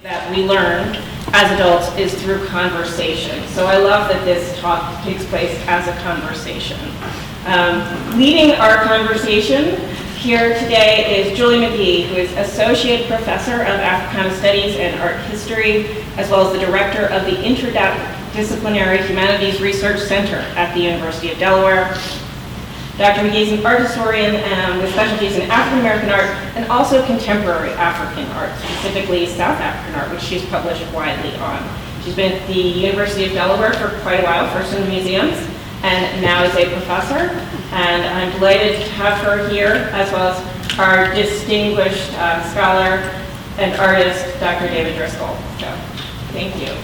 That we learn as adults is through conversation. So I love that this talk takes place as a conversation. Leading our conversation here today is Julie McGee, who is Associate Professor of Africana Studies and Art History, as well as the Director of the Interdisciplinary Humanities Research Center at the University of Delaware. Dr. McGee is an art historian with specialties in African American art and also contemporary African art, specifically South African art, which she's published widely on. She's been at the University of Delaware for quite a while, first in the museums, and now is a professor. And I'm delighted to have her here, as well as our distinguished scholar and artist, Dr. David Driscoll. So, thank you.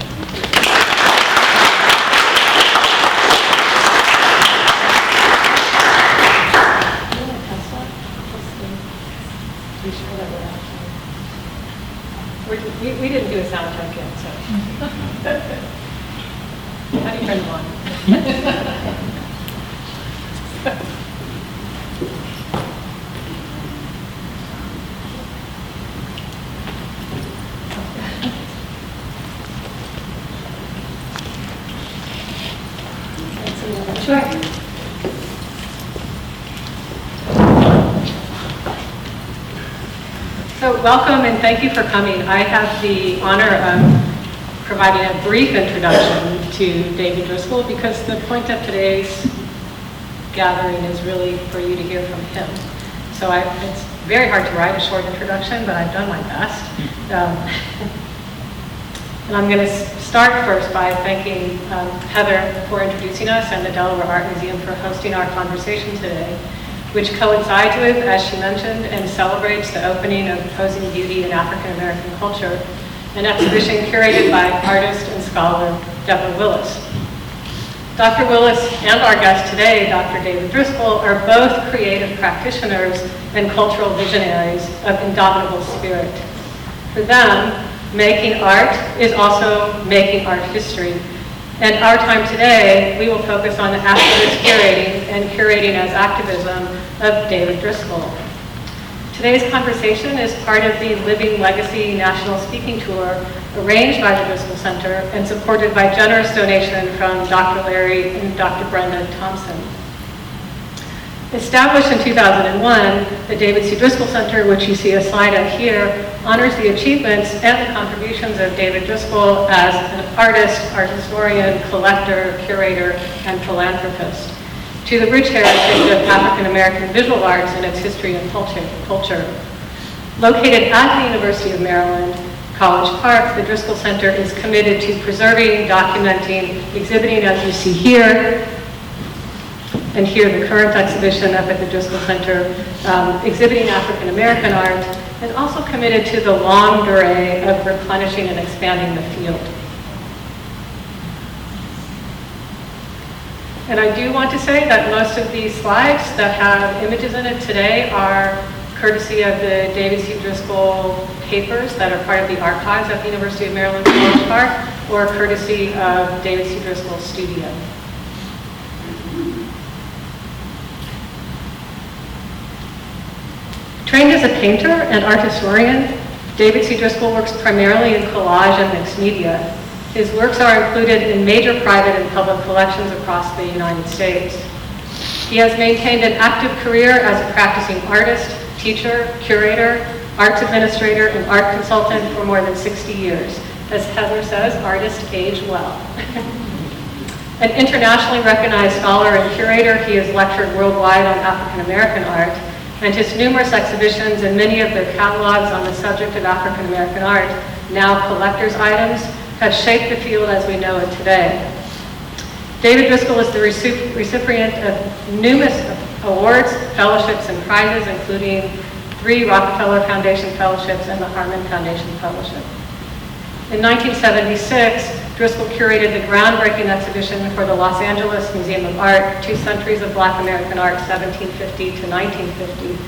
We didn't do a sound check yet, so. How do you turn them on? Sure. So welcome and thank you for coming. I have the honor of providing a brief introduction to David Driscoll because the point of today's gathering is really for you to hear from him. So it's very hard to write a short introduction, but I've done my best. And I'm going to start first by thanking Heather for introducing us and the Delaware Art Museum for hosting our conversation today, which coincides with, as she mentioned, and celebrates the opening of Posing Beauty in African American Culture, an exhibition curated by artist and scholar Deborah Willis. Dr. Willis and our guest today, Dr. David Driscoll, are both creative practitioners and cultural visionaries of indomitable spirit. For them, making art is also making art history. And our time today, we will focus on the activist curating and curating as activism of David Driscoll. Today's conversation is part of the Living Legacy National Speaking Tour arranged by the Driscoll Center and supported by generous donation from Dr. Larry and Dr. Brenda Thompson. Established in 2001, the David C. Driscoll Center, which you see a slide of here, honors the achievements and the contributions of David Driscoll as an artist, art historian, collector, curator, and philanthropist to the rich heritage of African American visual arts and its history and culture. Located at the University of Maryland, College Park, the Driscoll Center is committed to preserving, documenting, exhibiting, as you see here, and here the current exhibition up at the Driscoll Center, exhibiting African American art, and also committed to the longue durée of replenishing and expanding the field. And I do want to say that most of these slides that have images in it today are courtesy of the David C. Driscoll papers that are part of the archives at the University of Maryland College Park, or courtesy of David C. Driscoll's studio. Trained as a painter and art historian, David C. Driscoll works primarily in collage and mixed media. His works are included in major private and public collections across the United States. He has maintained an active career as a practicing artist, teacher, curator, arts administrator, and art consultant for more than 60 years. As Heather says, artists age well. An internationally recognized scholar and curator, he has lectured worldwide on African American art, and his numerous exhibitions and many of their catalogs on the subject of African American art, now collector's items, have shaped the field as we know it today. David Driscoll is the recipient of numerous awards, fellowships, and prizes, including 3 Rockefeller Foundation fellowships and the Harman Foundation Fellowship. In 1976, Driscoll curated the groundbreaking exhibition for the Los Angeles Museum of Art, 2 Centuries of Black American Art, 1750 to 1950,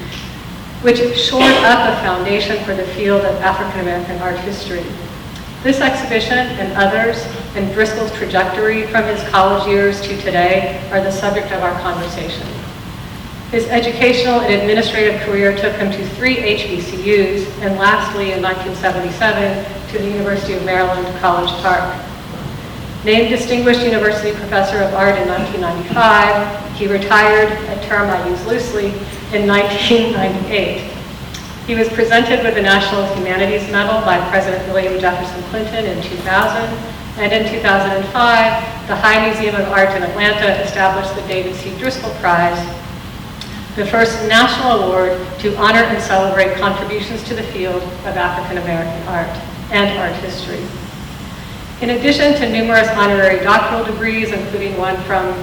which shored up a foundation for the field of African American art history. This exhibition and others, and Driscoll's trajectory from his college years to today, are the subject of our conversation. His educational and administrative career took him to 3 HBCUs, and lastly, in 1977, to the University of Maryland, College Park. Named Distinguished University Professor of Art in 1995, he retired, a term I use loosely, in 1998. He was presented with the National Humanities Medal by President William Jefferson Clinton in 2000, and in 2005, the High Museum of Art in Atlanta established the David C. Driscoll Prize, the first national award to honor and celebrate contributions to the field of African American art and art history. In addition to numerous honorary doctoral degrees, including one from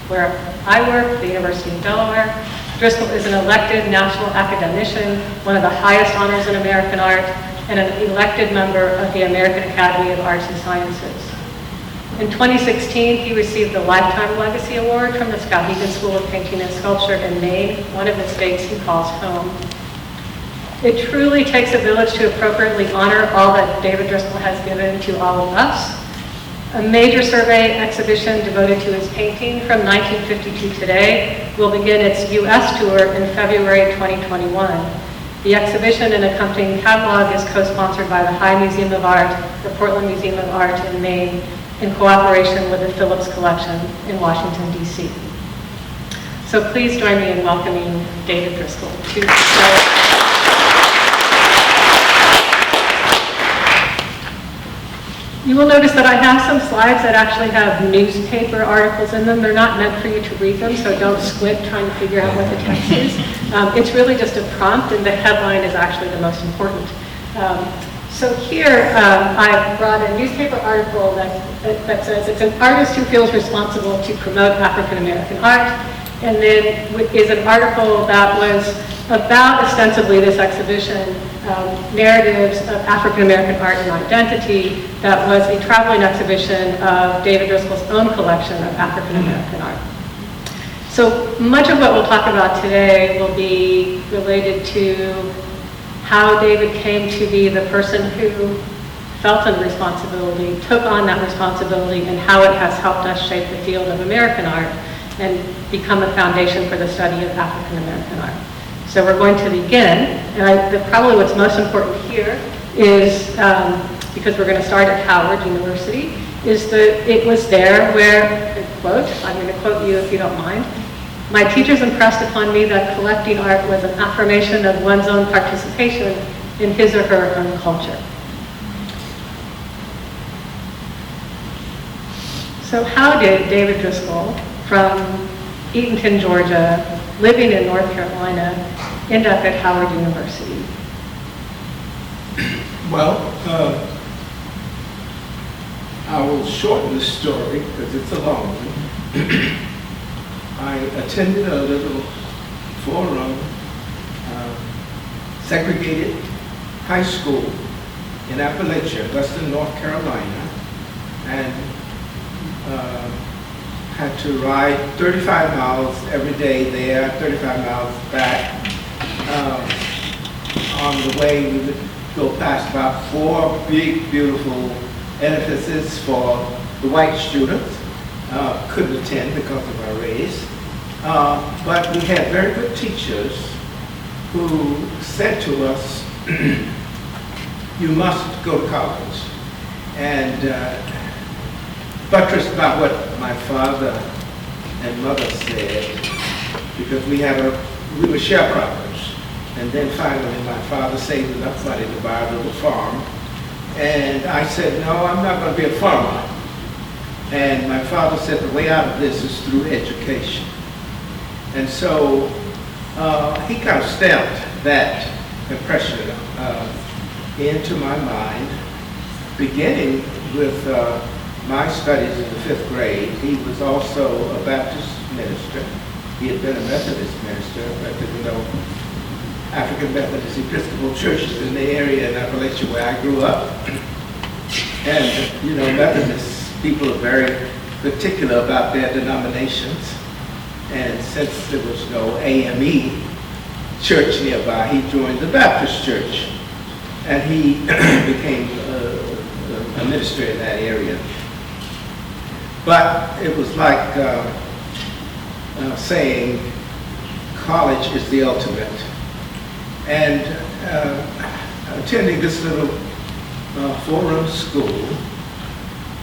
where I work, the University of Delaware, Driscoll is an elected national academician, one of the highest honors in American art, and an elected member of the American Academy of Arts and Sciences. In 2016, he received the Lifetime Legacy Award from the Skowhegan School of Painting and Sculpture in Maine, one of the states he calls home. It truly takes a village to appropriately honor all that David Driscoll has given to all of us. A major survey exhibition devoted to his painting from 1952 to today will begin its U.S. tour in February 2021. The exhibition and accompanying catalog is co-sponsored by the High Museum of Art, the Portland Museum of Art in Maine, in cooperation with the Phillips Collection in Washington, D.C. So please join me in welcoming David Driscoll to the show. You will notice that I have some slides that actually have newspaper articles in them. They're not meant for you to read them, so don't squint trying to figure out what the text is. It's really just a prompt, and the headline is actually the most important. So here, I've brought a newspaper article that says it's an artist who feels responsible to promote African American art, and then is an article that was about ostensibly this exhibition, narratives of African American art and identity, that was a traveling exhibition of David Driscoll's own collection of African American art. So much of what we'll talk about today will be related to how David came to be the person who felt a responsibility, took on that responsibility, and how it has helped us shape the field of American art and become a foundation for the study of African American art. So we're going to begin, and probably what's most important here is, because we're going to start at Howard University, is that it was there where, quote, I'm going to quote you if you don't mind, "My teachers impressed upon me that collecting art was an affirmation of one's own participation in his or her own culture." So how did David Driscoll, from Eatonton, Georgia, living in North Carolina, end up at Howard University? Well, I will shorten the story because it's a long one. I attended a little four-room segregated high school in Appalachia, Western North Carolina, and had to ride 35 miles every day there, 35 miles back. On the way, we would go past about 4 big, beautiful edifices for the white students. Couldn't attend because of our race. But we had very good teachers who said to us, you must go to college. And buttressed by what my father and mother said, because we were sharecroppers. And then finally my father saved enough money to buy a little farm. And I said, no, I'm not going to be a farmer. And my father said the way out of this is through education. And so he kind of stamped that impression into my mind, beginning with my studies in the 5th grade. He was also a Baptist minister. He had been a Methodist minister, but there were no African Methodist Episcopal churches in the area in Appalachia where I grew up. And, you know, Methodist people are very particular about their denominations. And since there was no AME church nearby, he joined the Baptist church. And he became a minister in that area. But it was like saying college is the ultimate. And attending this little four-room school,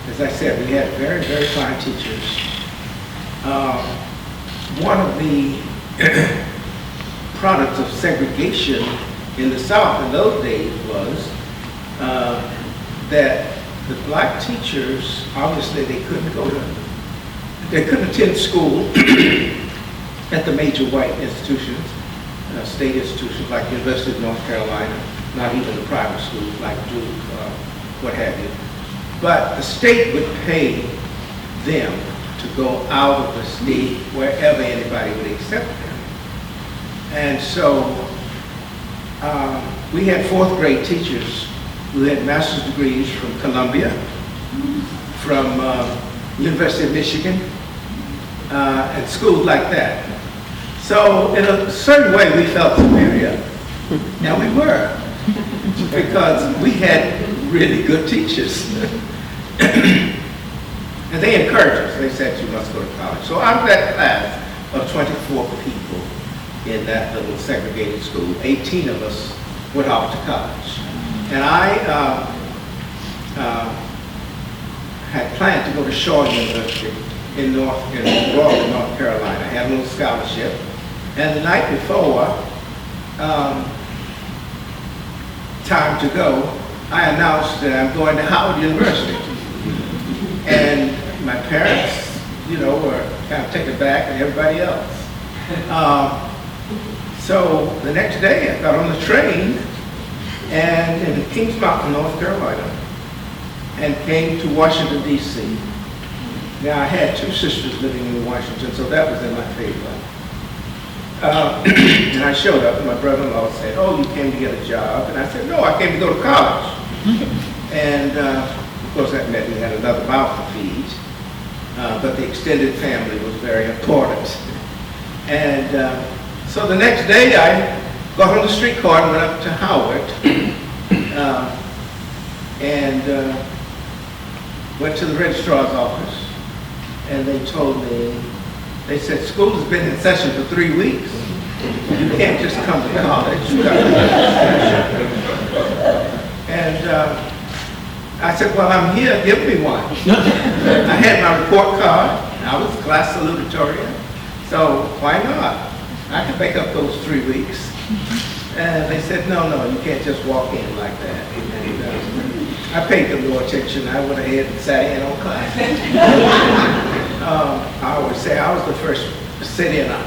as I said, we had very, very fine teachers. One of the products of segregation in the South in those days was that the black teachers, obviously they couldn't attend school at the major white institutions, state institutions like the University of North Carolina, not even the private schools like Duke, what have you. But the state would pay them to go out of the state wherever anybody would accept them. And so we had fourth grade teachers who had master's degrees from Columbia, from University of Michigan, and schools like that. So in a certain way we felt superior, and we were, because we had really good teachers. And they encouraged us. They said, you must go to college. So out of that class of 24 people in that little segregated school, 18 of us went off to college. And I had planned to go to Shaw University in Raleigh, North Carolina. I had a little scholarship. And the night before, time to go, I announced that I'm going to Howard University. And my parents, were kind of taken aback, and everybody else. So the next day, I got on the train and in Kings Mountain, North Carolina, and came to Washington, D.C. Now, I had two sisters living in Washington, so that was in my favor. And I showed up, and my brother-in-law said, oh, you came to get a job. And I said, no, I came to go to college. And of course, that meant we had another mouth to feed. But the extended family was very important. And so the next day, I got on the streetcar and went up to Howard. And went to the registrar's office. And they told me, they said, school has been in session for 3 weeks. You can't just come to college. You got to be in session. And I said, well, I'm here, give me one. I had my report card, and I was class salutatorian, so why not? I could make up those 3 weeks. And they said, no, you can't just walk in like that. And I paid them no attention. I went ahead and sat in on class. I always say I was the first to sit in on,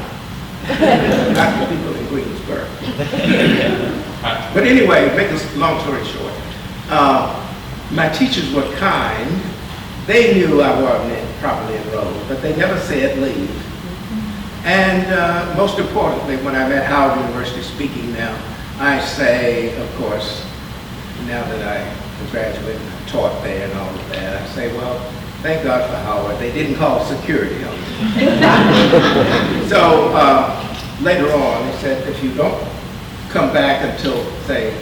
not the people in Greensburg. But anyway, make a long story short, my teachers were kind. They knew I wasn't properly enrolled, but they never said leave. And most importantly, when I'm at Howard University speaking now, I say, of course, now that I graduated and taught there and all of that, I say, well, thank God for Howard. They didn't call security on me. So later on, they said, if you don't come back until, say,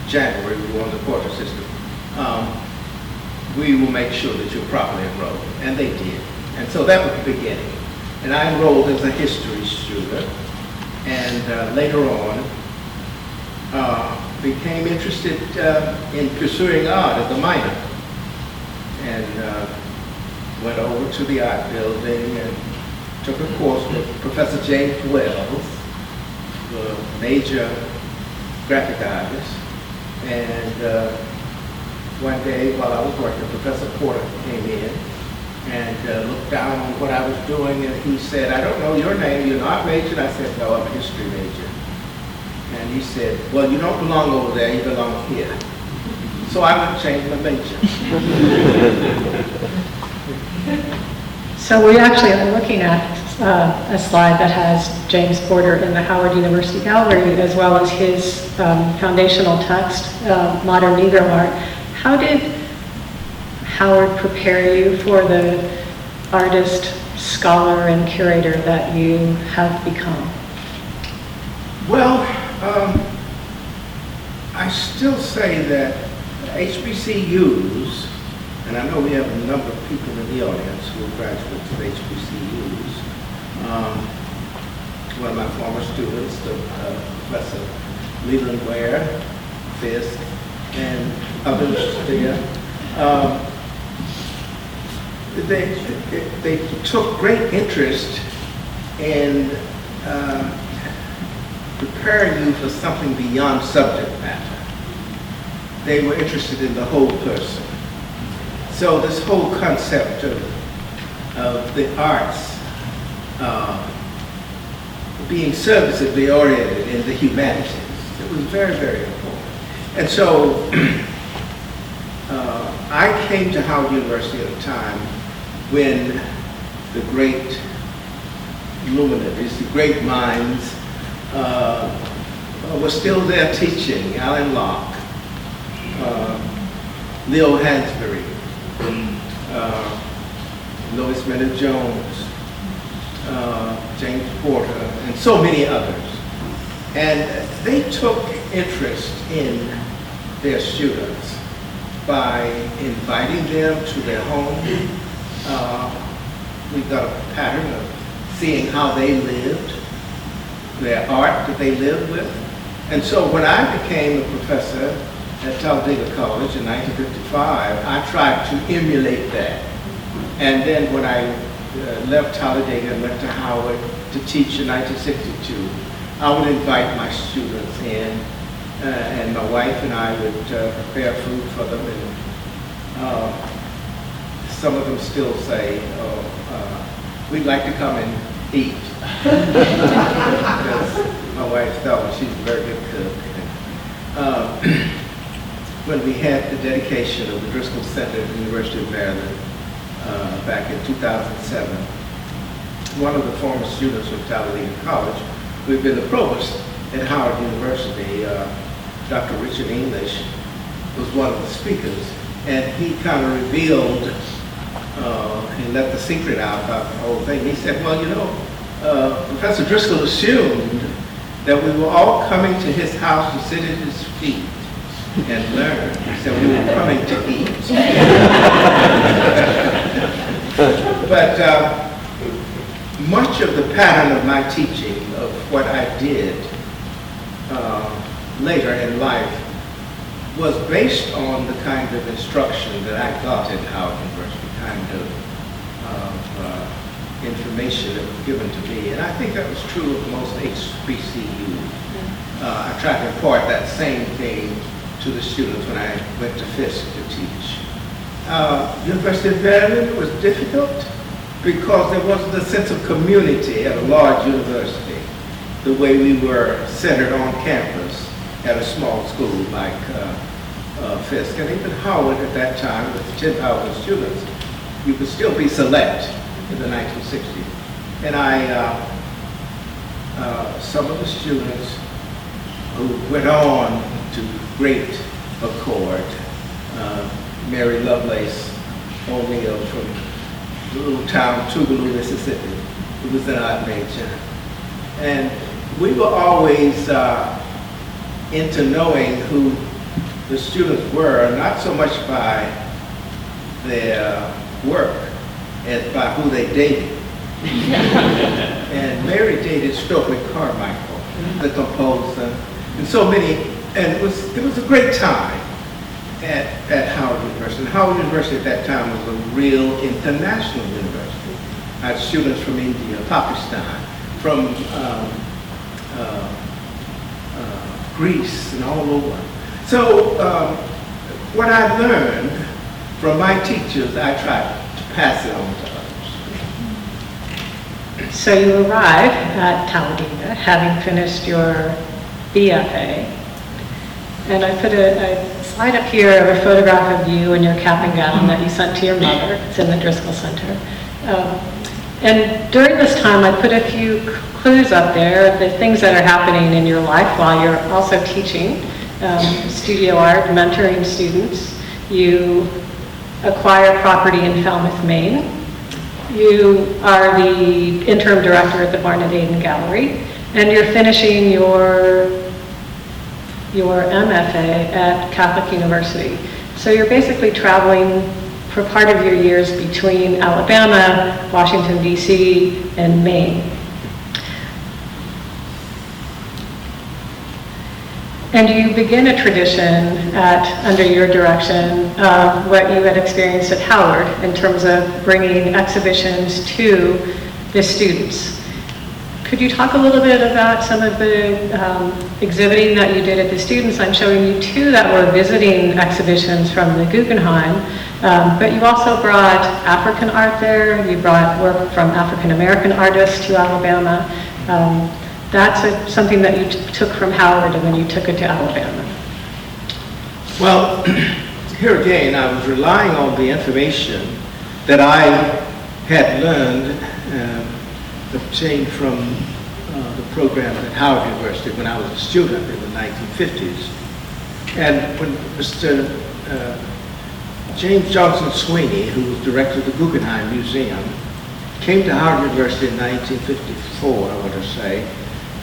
January, we were on the quarter system, we will make sure that you're properly enrolled. And they did. And so that was the beginning. And I enrolled as a history student. And later on, became interested in pursuing art as a minor. And went over to the art building and took a course with Professor James Wells, the major graphic artist. And one day while I was working, Professor Porter came in and looked down on what I was doing, and he said, I don't know your name, you're an art major? And I said, no, I'm a history major. And he said, well, you don't belong over there, you belong here. So I went and changed my major. So we actually are looking at a slide that has James Porter in the Howard University Gallery, as well as his foundational text, Modern Negro Art. How did Howard prepare you for the artist, scholar, and curator that you have become? Well, I still say that HBCUs, and I know we have a number of people in the audience who are graduates of HBCUs, one of my former students, Professor Leland Ware, Fisk, and others there. They took great interest in preparing you for something beyond subject matter. They were interested in the whole person. So this whole concept of the arts being serviceably oriented in the humanities, it was very, very important. And so I came to Howard University at a time when the great luminaries, the great minds, were still there teaching. Alan Locke, Leo Hansberry, Lois Miller Jones, James Porter, and so many others. And they took interest in their students by inviting them to their home. We got a pattern of seeing how they lived, their art that they lived with. And so when I became a professor at Talladega College in 1955, I tried to emulate that. And then when I left Talladega and went to Howard to teach in 1962, I would invite my students in, and my wife and I would prepare food for them. And some of them still say, we'd like to come and eat. Because my wife Thelma, she's a very good cook. When we had the dedication of the Driscoll Center at the University of Maryland back in 2007, one of the former students from Talladega College, who had been the provost at Howard University, Dr. Richard English, was one of the speakers, and he kind of revealed, he let the secret out about the whole thing. He said, well, you know, Professor Driscoll assumed that we were all coming to his house to sit at his feet and learn. He said we were coming to eat. But much of the pattern of my teaching, of what I did later in life, was based on the kind of instruction that I got at Howard University, kind of information that was given to me. And I think that was true of most HBCUs. I tried to impart that same thing to the students when I went to Fisk to teach. University of Maryland was difficult because there wasn't a sense of community at a large university the way we were centered on campus at a small school like Fisk. And even Howard at that time, with 10,000 students, you could still be select in the 1960s. And some of the students who went on to great accord, Mary Lovelace O'Neill from the little town Tougaloo, Mississippi, who was an art major. And we were always into knowing who the students were, not so much by their work as by who they dated. And Mary dated Stokely Carmichael, the composer, and so many, and it was a great time at Howard University. And Howard University at that time was a real international university. I had students from India, Pakistan, from Greece, and all over. So what I learned from my teachers, I tried to pass it on to others. So you arrive at Talladega, having finished your BFA, and I put a slide up here of a photograph of you in your cap and gown that you sent to your mother. It's in the Driscoll Center. And during this time, I put a few clues up there, the things that are happening in your life while you're also teaching studio art, mentoring students. You acquire property in Falmouth, Maine. You are the interim director at the Barnett Aiden Gallery, and you're finishing your MFA at Catholic University. So you're basically traveling for part of your years between Alabama, Washington, D.C., and Maine. And you begin a tradition under your direction of what you had experienced at Howard in terms of bringing exhibitions to the students. Could you talk a little bit about some of the exhibiting that you did at the students? I'm showing you two that were visiting exhibitions from the Guggenheim, but you also brought African art there. You brought work from African American artists to Alabama. That's something that you took from Howard and then you took it to Alabama. Well, here again, I was relying on the information that I had learned, obtained from the program at Howard University when I was a student in the 1950s. And when Mr. James Johnson Sweeney, who was director of the Guggenheim Museum, came to Howard University in 1954, I want to say,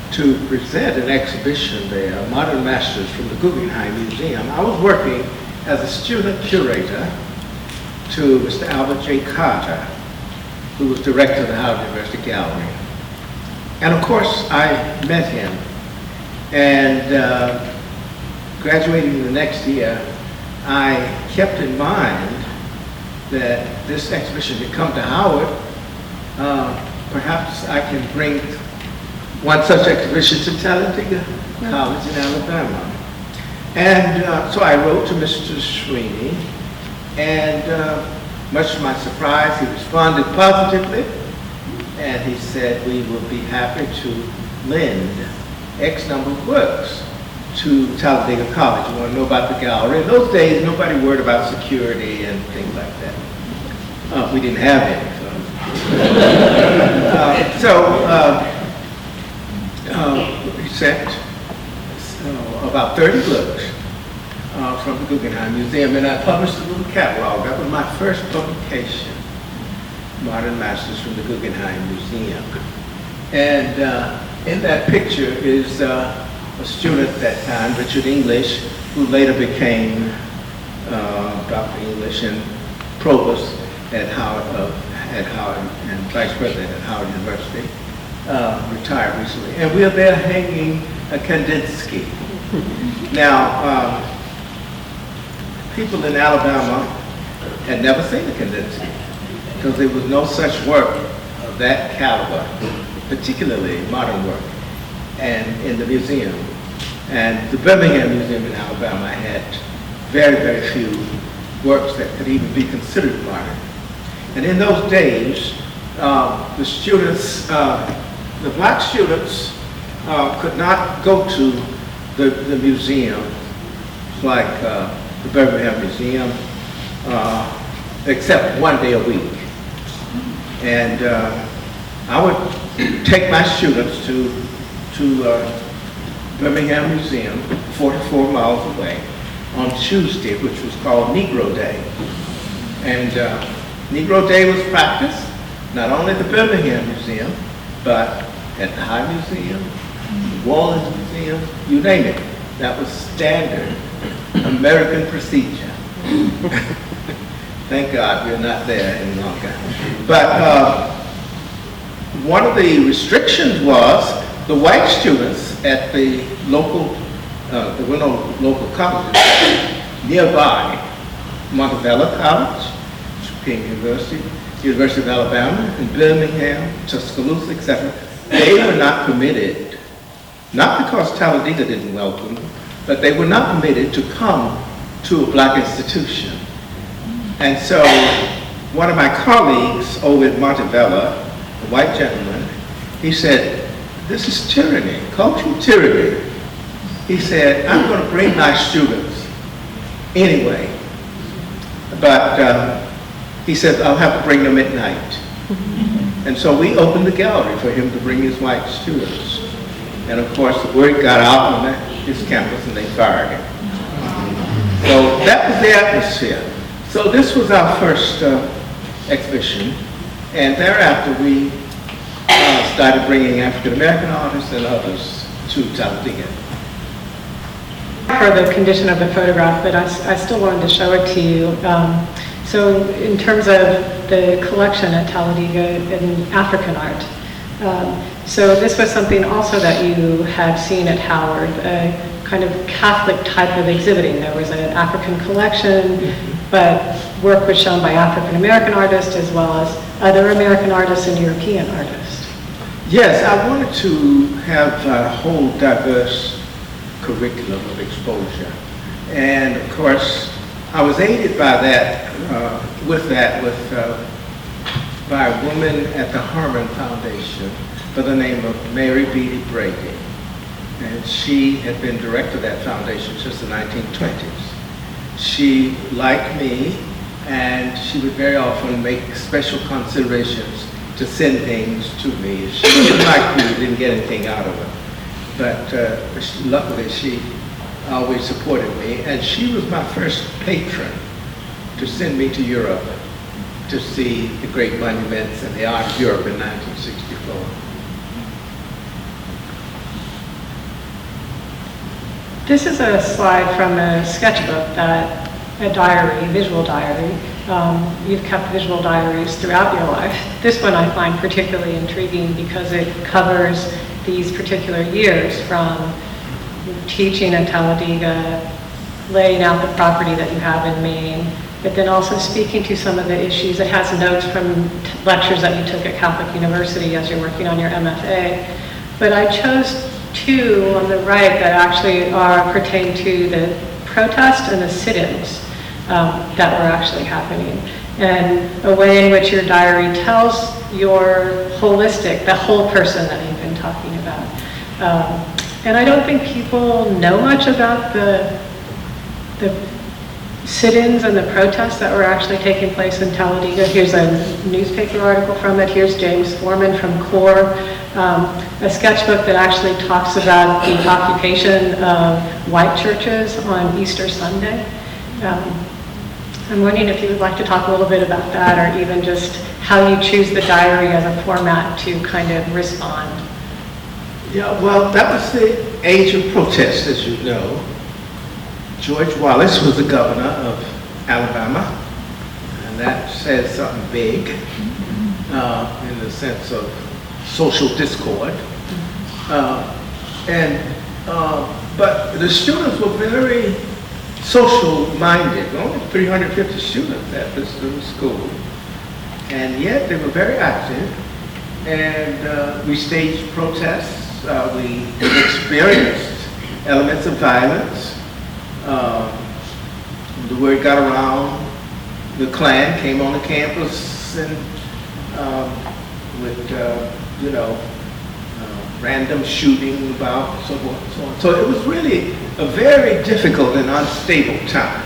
to present an exhibition there, Modern Masters from the Guggenheim Museum. I was working as a student curator to Mr. Albert J. Carter, who was director of the Howard University Gallery. And of course, I met him. And graduating the next year, I kept in mind that this exhibition had come to Howard. Perhaps I can bring one such exhibition to Talladega College in Alabama. And so I wrote to Mr. Sweeney, and much to my surprise, he responded positively, and he said we would be happy to lend X number of works to Talladega College. You want to know about the gallery? In those days, nobody worried about security and things like that. We didn't have any. He sent about 30 books from the Guggenheim Museum, and I published a little catalog. That was my first publication, Modern Masters from the Guggenheim Museum. And in that picture is a student at that time, Richard English, who later became Dr. English and provost at Howard and vice president at Howard University, retired recently. And we are there hanging a Kandinsky. Now, people in Alabama had never seen a Kandinsky because there was no such work of that caliber, particularly modern work, and in the museum. And the Birmingham Museum in Alabama had very, very few works that could even be considered modern. And in those days, the students, the black students could not go to the museum like the Birmingham Museum except one day a week. And I would take my students to Birmingham Museum, 44 miles away, on Tuesday, which was called Negro Day. And Negro Day was practiced not only at the Birmingham Museum, but at the High Museum, the Wallens Museum, you name it. That was standard American procedure. Thank God we're not there any longer. But one of the restrictions was the white students at the local, there were no local colleges nearby, Montebello College, King University, University of Alabama, and Birmingham, Tuscaloosa, etc. They were not permitted, not because Talladega didn't welcome them, but they were not permitted to come to a black institution. And so one of my colleagues over at Montebello, a white gentleman, he said, this is tyranny, cultural tyranny. He said, I'm going to bring my students anyway, but he said, I'll have to bring them at night. And so we opened the gallery for him to bring his white students. And of course, the word got out on his campus and they fired him. So that was the atmosphere. So this was our first exhibition. And thereafter, we started bringing African American artists and others to Talladega. For the condition of the photograph, but I still wanted to show it to you. So in terms of the collection at Talladega in African art, So this was something also that you had seen at Howard, a kind of Catholic type of exhibiting. There was an African collection, but work was shown by African American artists as well as other American artists and European artists. Yes, I wanted to have a whole diverse curriculum of exposure. And of course, I was aided by that, by a woman at the Harmon Foundation by the name of Mary Beatty Brady. And she had been director of that foundation since the 1920s. She liked me, and she would very often make special considerations to send things to me. If she didn't like me, didn't get anything out of it. But luckily, she always supported me, and she was my first patron to send me to Europe to see the great monuments and the art of Europe in 1964. This is a slide from a sketchbook a diary, visual diary. You've kept visual diaries throughout your life. This one I find particularly intriguing because it covers these particular years from teaching in Talladega, laying out the property that you have in Maine, but then also speaking to some of the issues. It has notes from lectures that you took at Catholic University as you're working on your MFA. But I chose two on the right that actually pertain to the protest and the sit-ins that were actually happening, and a way in which your diary tells your the whole person that you've been talking about. And I don't think people know much about the sit-ins and the protests that were actually taking place in Talladega. Here's a newspaper article from it. Here's James Foreman from CORE, a sketchbook that actually talks about the occupation of white churches on Easter Sunday. I'm wondering if you would like to talk a little bit about that, or even just how you choose the diary as a format to kind of respond. Yeah, well, that was the age of protest, as you know. George Wallace was the governor of Alabama, and that says something big in the sense of social discord. But the students were very social-minded. Only 350 students at this little school, and yet they were very active. And we staged protests. We experienced elements of violence. The word got around. The Klan came on the campus and with random shooting about, so forth and so on. So it was really a very difficult and unstable time.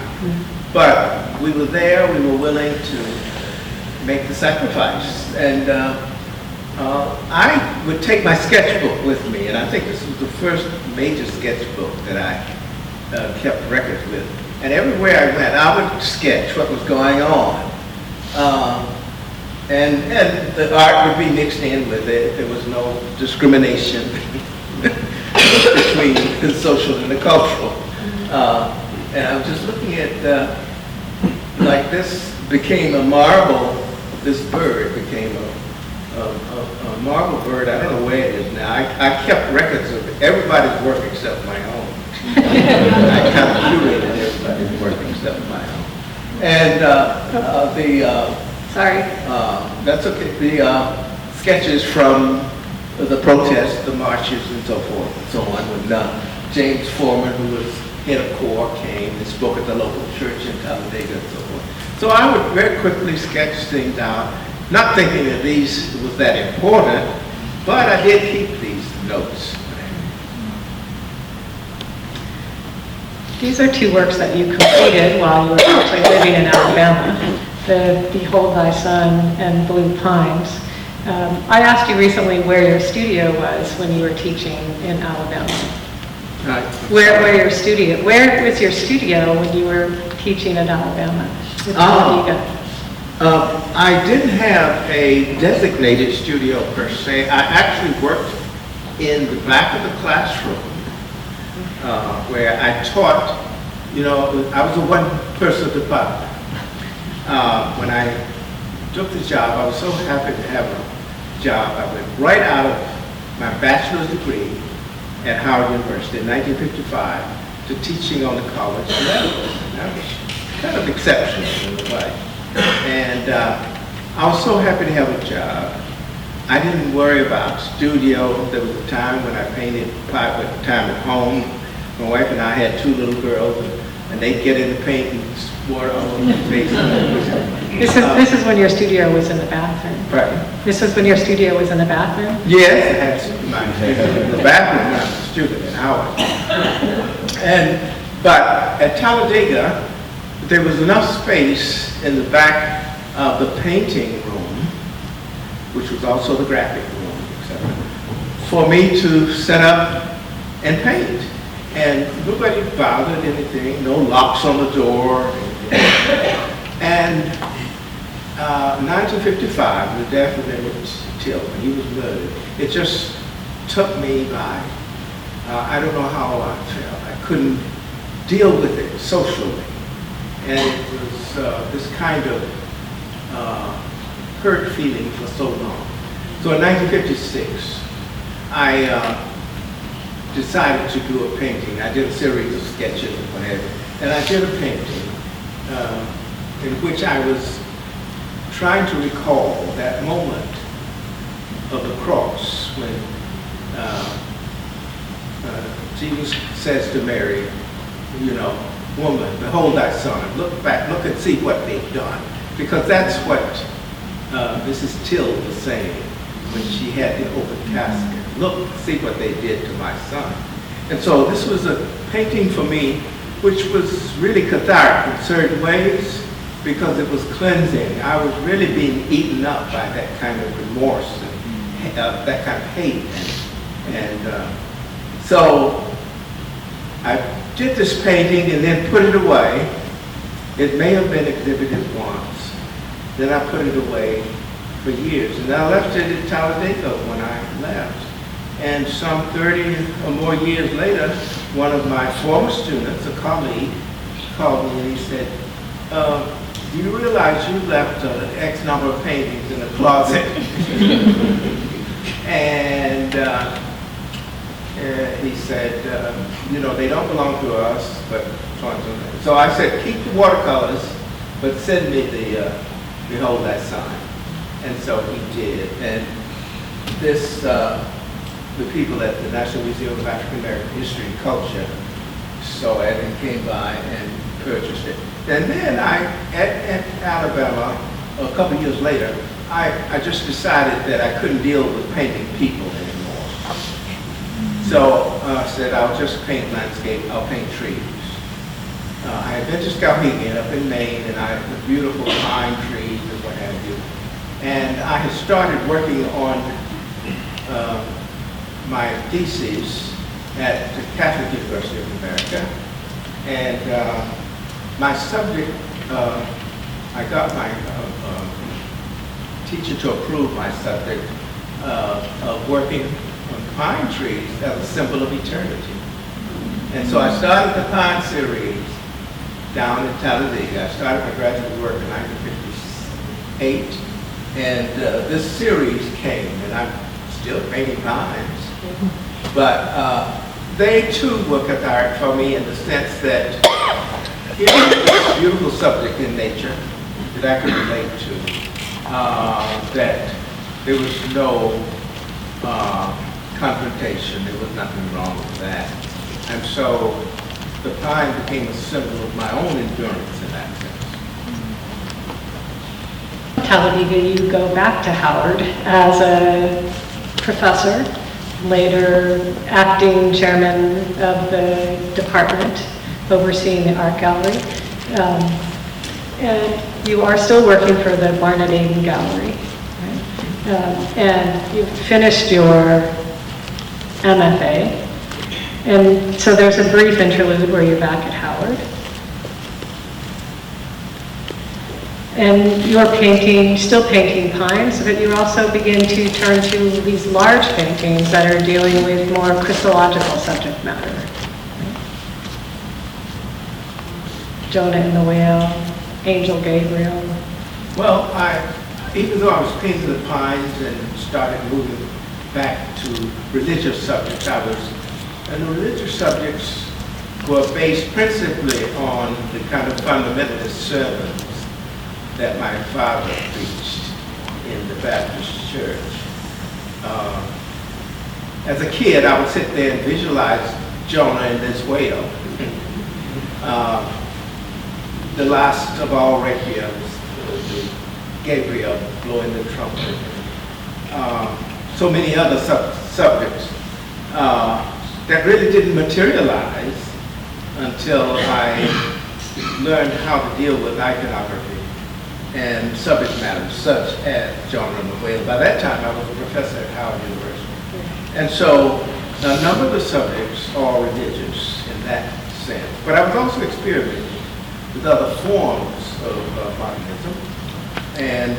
But we were there. We were willing to make the sacrifice. And I would take my sketchbook with me, and I think this was the first major sketchbook that I kept records with. And everywhere I went, I would sketch what was going on. And the art would be mixed in with it. There was no discrimination between the social and the cultural. And I was just looking at, like this became a marble, this bird became a marble bird. I don't know where it is now. I kept records of everybody's work except my own. I kind of curated everybody's work except my own. And Sorry. that's okay. The sketches from the protests, the marches, and so forth and so on. When James Foreman, who was head of CORE, came and spoke at the local church in Talladega and so forth. So I would very quickly sketch things out, not thinking that these was that important, but I did keep these notes. These are two works that you completed while you were actually living in Alabama, the Behold Thy Son and Blue Pines. I asked you recently where your studio was when you were teaching in Alabama. Where was your studio when you were teaching in Alabama? With Talladega? I didn't have a designated studio per se. I actually worked in the back of the classroom where I taught. I was a one-person department. When I took the job, I was so happy to have a job. I went right out of my bachelor's degree at Howard University in 1955 to teaching on the college level. That was kind of exceptional in a way. And I was so happy to have a job. I didn't worry about studio. There was a time when I painted part of the time at home. My wife and I had 2 little girls, and they'd get in the paint and water all over their face. This is when your studio was in the bathroom. Right. This was when your studio was in the bathroom? Yes, I had the bathroom when I was a student at Howard. But at Talladega, there was enough space in the back of the painting room, which was also the graphic room, etc., for me to set up and paint. And nobody bothered anything, no locks on the door. And 1955, the death of Emmett Till, when he was murdered, it just took me by, I don't know how I felt. I couldn't deal with it socially. And it was this kind of hurt feeling for so long. So in 1956, I decided to do a painting. I did a series of sketches and whatever. And I did a painting in which I was trying to recall that moment of the cross when Jesus says to Mary, you know, woman, behold thy son. Look back, look and see what they've done. Because that's what Mrs. Till was saying when she had the open casket. Look, see what they did to my son. And so this was a painting for me which was really cathartic in certain ways because it was cleansing. I was really being eaten up by that kind of remorse and that kind of hate. So I did this painting and then put it away. It may have been exhibited once. Then I put it away for years. And I left it at Talladega when I left. And some 30 or more years later, one of my former students, a colleague, called me and he said, do you realize you left X number of paintings in the closet? And he said, you know, they don't belong to us, but so I said, keep the watercolors, but send me the Behold That Sign. And so he did. And this, the people at the National Museum of African American History and Culture saw it and came by and purchased it. And then at Alabama, a couple years later, I just decided that I couldn't deal with painting people anymore. So I said, I'll just paint landscape, I'll paint trees. I had been to Skowhegan up in Maine, and I had beautiful pine trees and what have you. And I had started working on my thesis at the Catholic University of America. And my subject, I got my teacher to approve my subject of working on pine trees as a symbol of eternity. And so I started the pine series down in Talladega. I started my graduate work in 1958. And this series came, and I'm still painting pines. But they too were cathartic for me in the sense that here's this beautiful subject in nature that I could relate to, that there was no confrontation, there was nothing wrong with that. And so the pine became a symbol of my own endurance in that sense. Talladega, you go back to Howard as a professor, later acting chairman of the department overseeing the art gallery. And you are still working for the Barnett Aiden Gallery. Right? And you finished your MFA. And so there's a brief interlude where you're back at Howard. And you're painting, still painting pines, but you also begin to turn to these large paintings that are dealing with more Christological subject matter. Jonah and the Whale, Angel Gabriel. Well, even though I was painting the pines and started moving back to religious subjects, and the religious subjects were based principally on the kind of fundamentalist sermons that my father preached in the Baptist church. As a kid, I would sit there and visualize Jonah and this whale. The last of all requiems, Gabriel blowing the trumpet. So many other subjects that really didn't materialize until I learned how to deal with iconography and subject matters such as Jonah and the whale. By that time, I was a professor at Howard University. And so a number of the subjects are religious in that sense. But I was also experimenting with other forms of modernism. And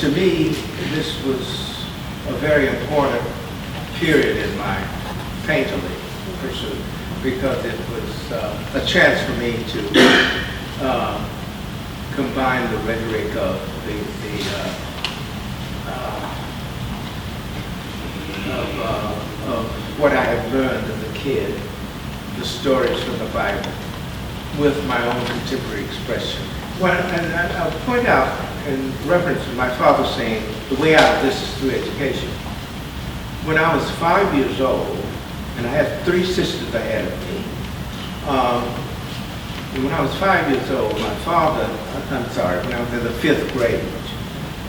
to me, this was a very important period in my painterly pursuit, because it was a chance for me to combine the rhetoric of of what I had learned as a kid, the stories from the Bible, with my own contemporary expression. Well, and I'll point out, in reference to my father saying, the way out of this is through education. When I was 5 years old, and I had 3 sisters ahead of me, when I was 5 years old, when I was in the 5th grade,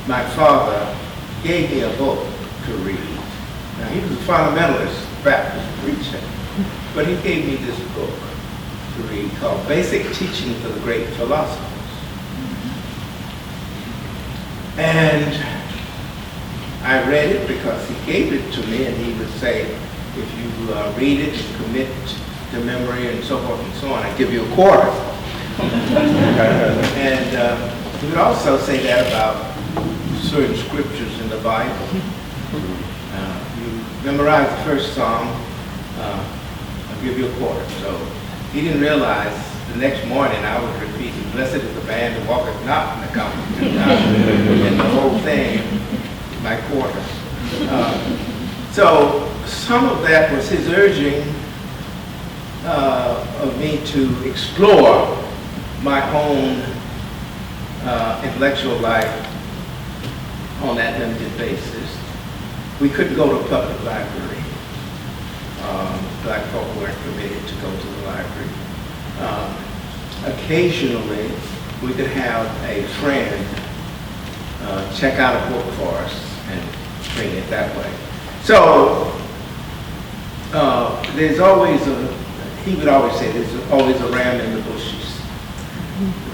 my father gave me a book to read. Now, he was a fundamentalist Baptist preacher, but he gave me this book to read called Basic Teachings of the Great Philosophers. And I read it because he gave it to me, and he would say, if you read it and commit to memory and so forth and so on, I'd give you a quarter. And he would also say that about certain scriptures in the Bible. You memorize the first Psalm, I'll give you a quarter. So he didn't realize the next morning I was repeating, blessed is the man who walketh not in the counsel of the godly, and the whole thing, my quarter. So some of that was his urging of me to explore my own intellectual life on that limited basis. We couldn't go to a public library. Black folk weren't permitted to go to the library. Occasionally, we could have a friend check out a book for us and bring it that way. So there's always he would always say, there's always a ram in the bushes,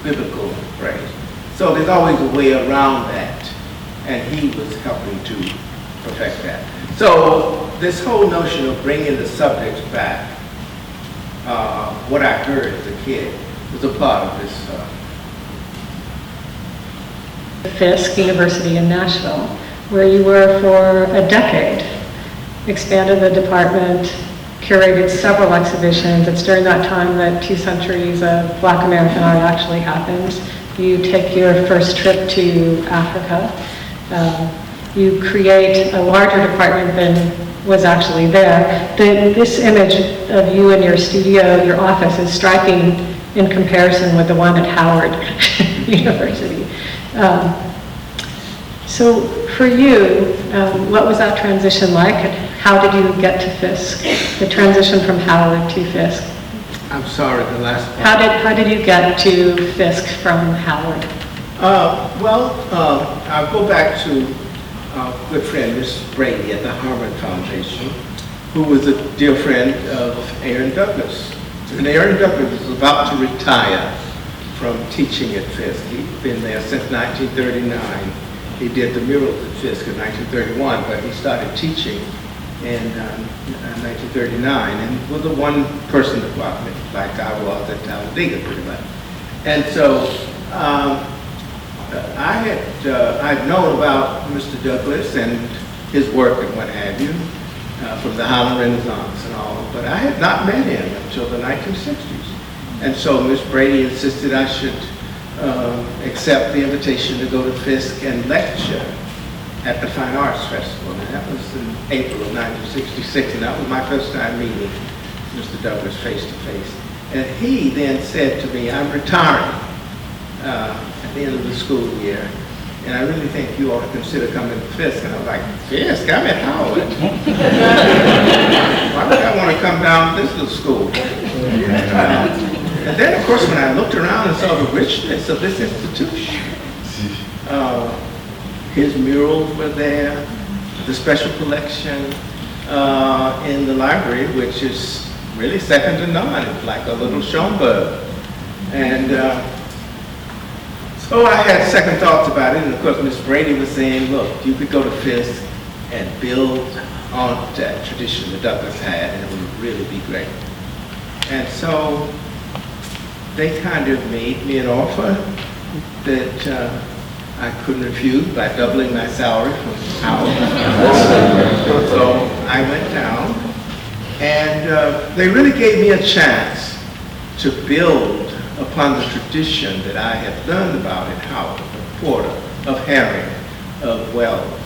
biblical phrase. So there's always a way around that, and he was helping to perfect that. So this whole notion of bringing the subjects back, what I heard as a kid, was a part of this. Fisk University in Nashville, where you were for a decade, expanded the department, curated several exhibitions. It's during that time that 2 centuries of Black American art actually happened. You take your first trip to Africa. You create a larger department than was actually there. This image of you in your studio, your office, is striking in comparison with the one at Howard University. So for you, what was that transition like? How did you get to Fisk? The transition from Howard to Fisk? I'm sorry, the last part. How did you get to Fisk from Howard? I'll go back to our good friend, Miss Brady at the Harvard Foundation, who was a dear friend of Aaron Douglas. And Aaron Douglas was about to retire from teaching at Fisk. He'd been there since 1939. He did the murals at Fisk in 1931, but he started teaching in 1939, and was a one-person department, like I was at Talladega, pretty much. And so I'd known about Mr. Douglas and his work and what have you, from the Harlem Renaissance and all, but I had not met him until the 1960s. And so Miss Brady insisted I should accept the invitation to go to Fisk and lecture at the Fine Arts Festival. And that was in April of 1966, and that was my first time meeting Mr. Douglas face to face. And he then said to me, I'm retiring at the end of the school year, and I really think you ought to consider coming to Fisk. And I was like, Fisk? I'm at Howard. Why would I want to come down to this little school? And then, of course, when I looked around and saw the richness of this institution, his murals were there, the special collection in the library, which is really second to none. It's like a little Schomburg. And so I had second thoughts about it, and of course Miss Brady was saying, look, you could go to Fisk and build on that tradition that Douglas had, and it would really be great. And so they kind of made me an offer that I couldn't refuse by doubling my salary from Howard. So I went down, and they really gave me a chance to build upon the tradition that I had learned about at Howard, of Porter, of Herring, of Wells,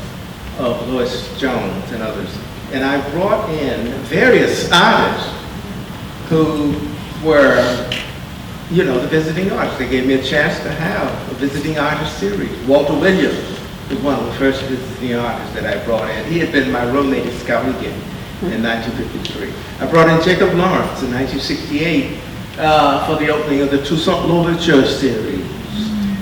of Lois Jones and others. And I brought in various artists who were, you know, the visiting artists. They gave me a chance to have a visiting artist series. Walter Williams was one of the first visiting artists that I brought in. He had been my roommate at Skowhegan in 1953. I brought in Jacob Lawrence in 1968 for the opening of the Toussaint Louverture series.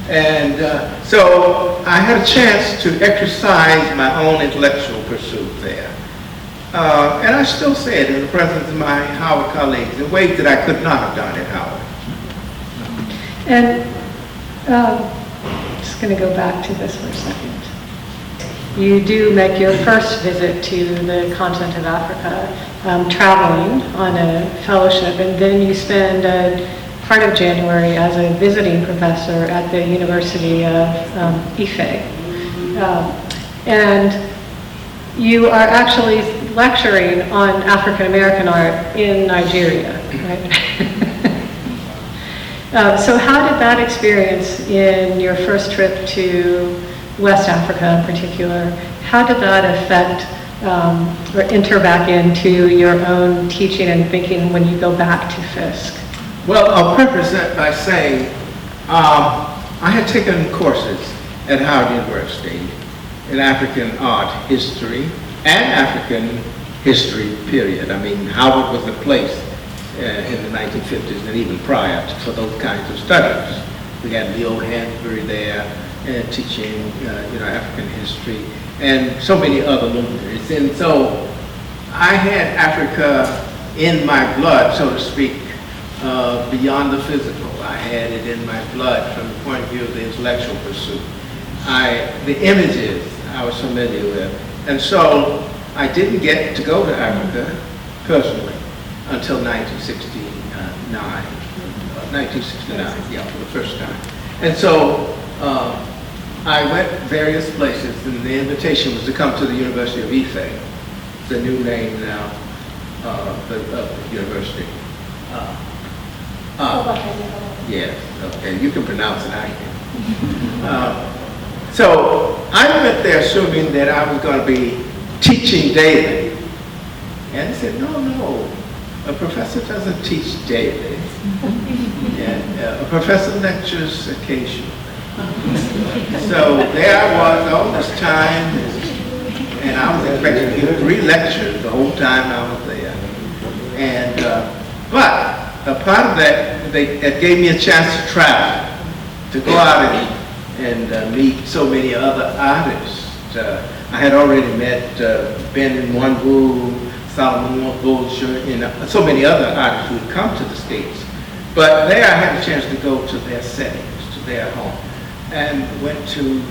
And so I had a chance to exercise my own intellectual pursuit there. And I still say it in the presence of my Howard colleagues in ways that I could not have done at Howard. And just going to go back to this for a second. You do make your first visit to the continent of Africa, traveling on a fellowship, and then you spend part of January as a visiting professor at the University of Ife. And you are actually lecturing on African American art in Nigeria, right? So how did that experience in your first trip to West Africa in particular, how did that affect or enter back into your own teaching and thinking when you go back to Fisk? Well, I'll preface that by saying I had taken courses at Howard University in African art history and African history, period. I mean, Howard was the place in the 1950s and even prior for those kinds of studies. We had Leo Hansberry there teaching, African history and so many other luminaries. And so I had Africa in my blood, so to speak, beyond the physical. I had it in my blood from the point of view of the intellectual pursuit. The images I was familiar with. And so I didn't get to go to Africa personally until 1969, for the first time. And so I went various places, and the invitation was to come to the University of Ife, the new name now of the university. Yes, okay, you can pronounce it, I can. So I went there assuming that I was going to be teaching daily. And they said, no, a professor doesn't teach daily. And a professor lectures occasionally. So there I was all this time, and I was expected to give 3 lectures the whole time I was there. And but a part of that, it gave me a chance to travel, to go out and meet so many other artists. I had already met Ben Nwangu, Solomon Bolger, and so many other artists who had come to the States. But there I had a chance to go to their settings, to their home, and went to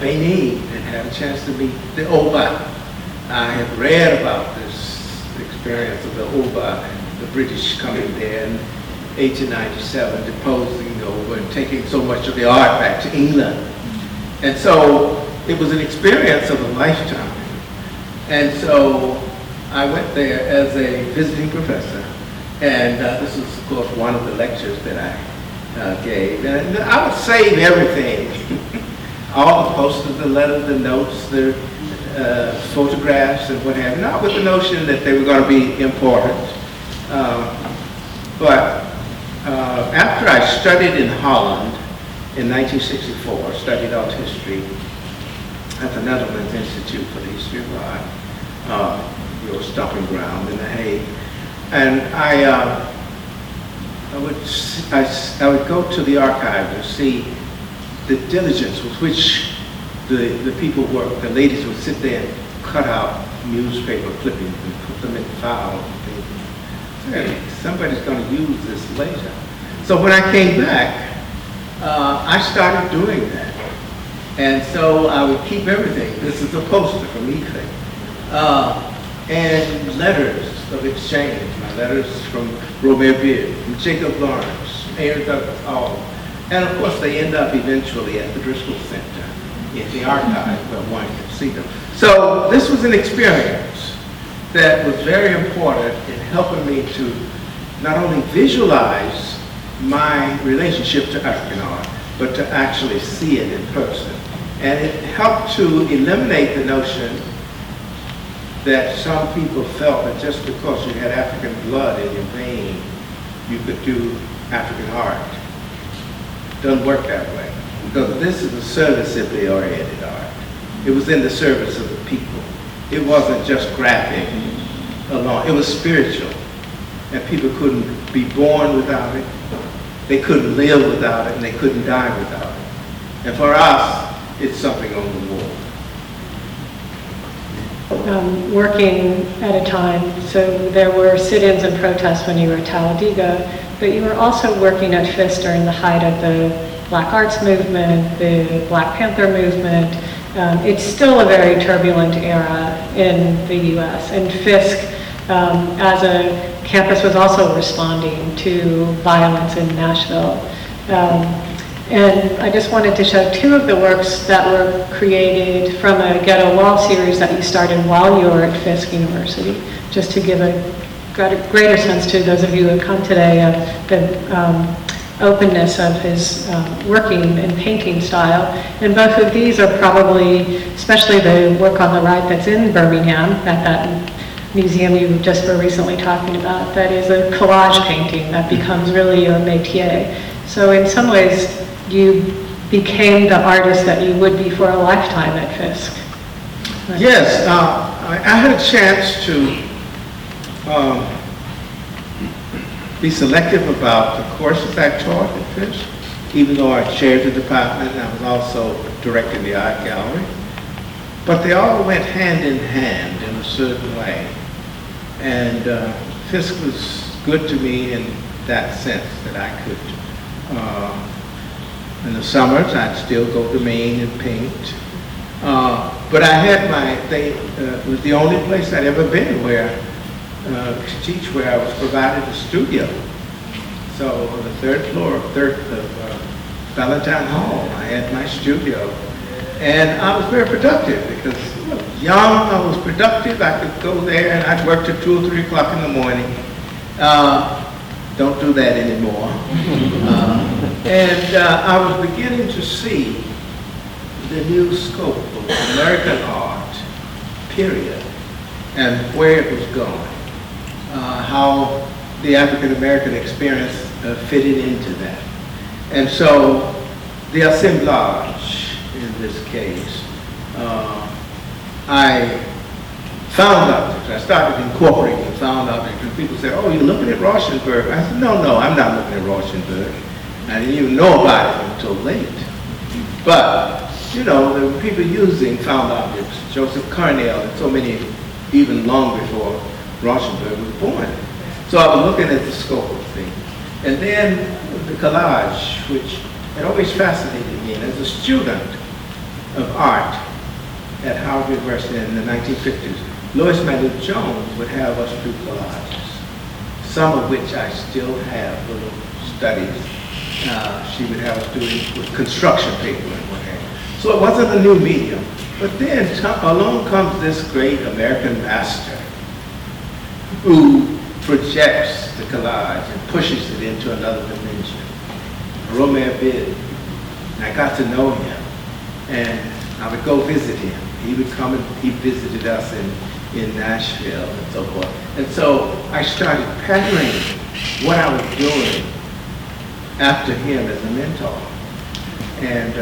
Benin and had a chance to meet the Oba. I had read about this experience of the Oba and the British coming there in 1897, deposing the Oba and taking so much of the art back to England. And so it was an experience of a lifetime. And so I went there as a visiting professor. And this was, of course, one of the lectures that I gave. And I would save everything, all the posters, the letters, the notes, the photographs and what have you, not with the notion that they were going to be important. But after I studied in Holland in 1964, studied art history at the Netherlands Institute for the History of Art, your stomping ground in The Hague, and I would go to the archive and see the diligence with which the people worked. The ladies would sit there and cut out newspaper clippings and put them in files and things. Hey, somebody's going to use this later. So when I came back, I started doing that. And so I would keep everything. This is a poster from Ife. And letters of exchange. My letters from Robert Beard, from Jacob Lawrence, Aaron Douglas, all. And of course they end up eventually at the Driscoll Center in the archive where one can see them. So this was an experience that was very important in helping me to not only visualize my relationship to African art, but to actually see it in person. And it helped to eliminate the notion that some people felt that just because you had African blood in your vein, you could do African art. Doesn't work that way. Because this is a serviceably oriented art. It was in the service of the people. It wasn't just graphic alone. It was spiritual. And people couldn't be born without it. They couldn't live without it, and they couldn't die without it. And for us, it's something on the wall. Working at a time, so there were sit-ins and protests when you were at Talladega, but you were also working at Fisk during the height of the Black Arts Movement, the Black Panther Movement. It's still a very turbulent era in the U.S., and Fisk, as a campus, was also responding to violence in Nashville. And I just wanted to show two of the works that were created from a Ghetto Wall series that you started while you were at Fisk University, just to give a greater sense to those of you who come today of the openness of his working and painting style. And both of these are probably, especially the work on the right that's in Birmingham, at that museum you just were recently talking about, that is a collage painting that becomes really your métier. So in some ways, you became the artist that you would be for a lifetime at Fisk. Yes, I had a chance to be selective about the courses I taught at Fisk, even though I chaired the department and I was also directing the art gallery. But they all went hand in hand in a certain way. And Fisk was good to me in that sense, that I could, in the summers, I'd still go to Maine and paint. But I had it was the only place I'd ever been where, to teach, where I was provided a studio. So on the third floor of Valentine Hall, I had my studio. And I was very productive because I was young, I was productive, I could go there and I'd work till 2 or 3 o'clock in the morning. Don't do that anymore. And I was beginning to see the new scope of American art, period, and where it was going. How the African American experience fitted into that. And so the assemblage, in this case, I found objects. I started incorporating found objects, and people said, "Oh, you're looking at Rauschenberg." I said, "No, I'm not looking at Rauschenberg. I didn't even know about it until late." But, you know, there were people using found objects, Joseph Carnell, and so many even long before Rauschenberg was born. So I was looking at the scope of things. And then the collage, which had always fascinated me. And as a student of art at Howard University in the 1950s, Lois Mailou Jones would have us do collages, some of which I still have little studies. She would have us doing with construction paper and what have you. So it wasn't a new medium. But then along comes this great American master who projects the collage and pushes it into another dimension. Romare Bid. And I got to know him. And I would go visit him. He would come and he visited us in Nashville and so forth. And so I started pattering what I was doing after him as a mentor. And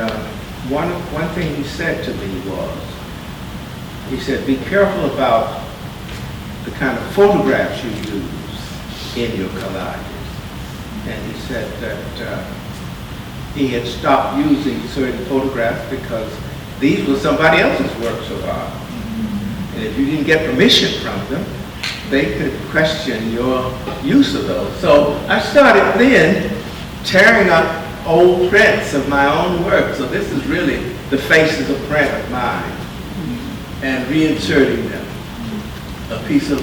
one thing he said to me was, he said, be careful about the kind of photographs you use in your collages. And he said that he had stopped using certain photographs because these were somebody else's works of art. And if you didn't get permission from them, they could question your use of those. So I started then tearing up old prints of my own work. So this is really the faces of print of mine, and reinserting them. A piece of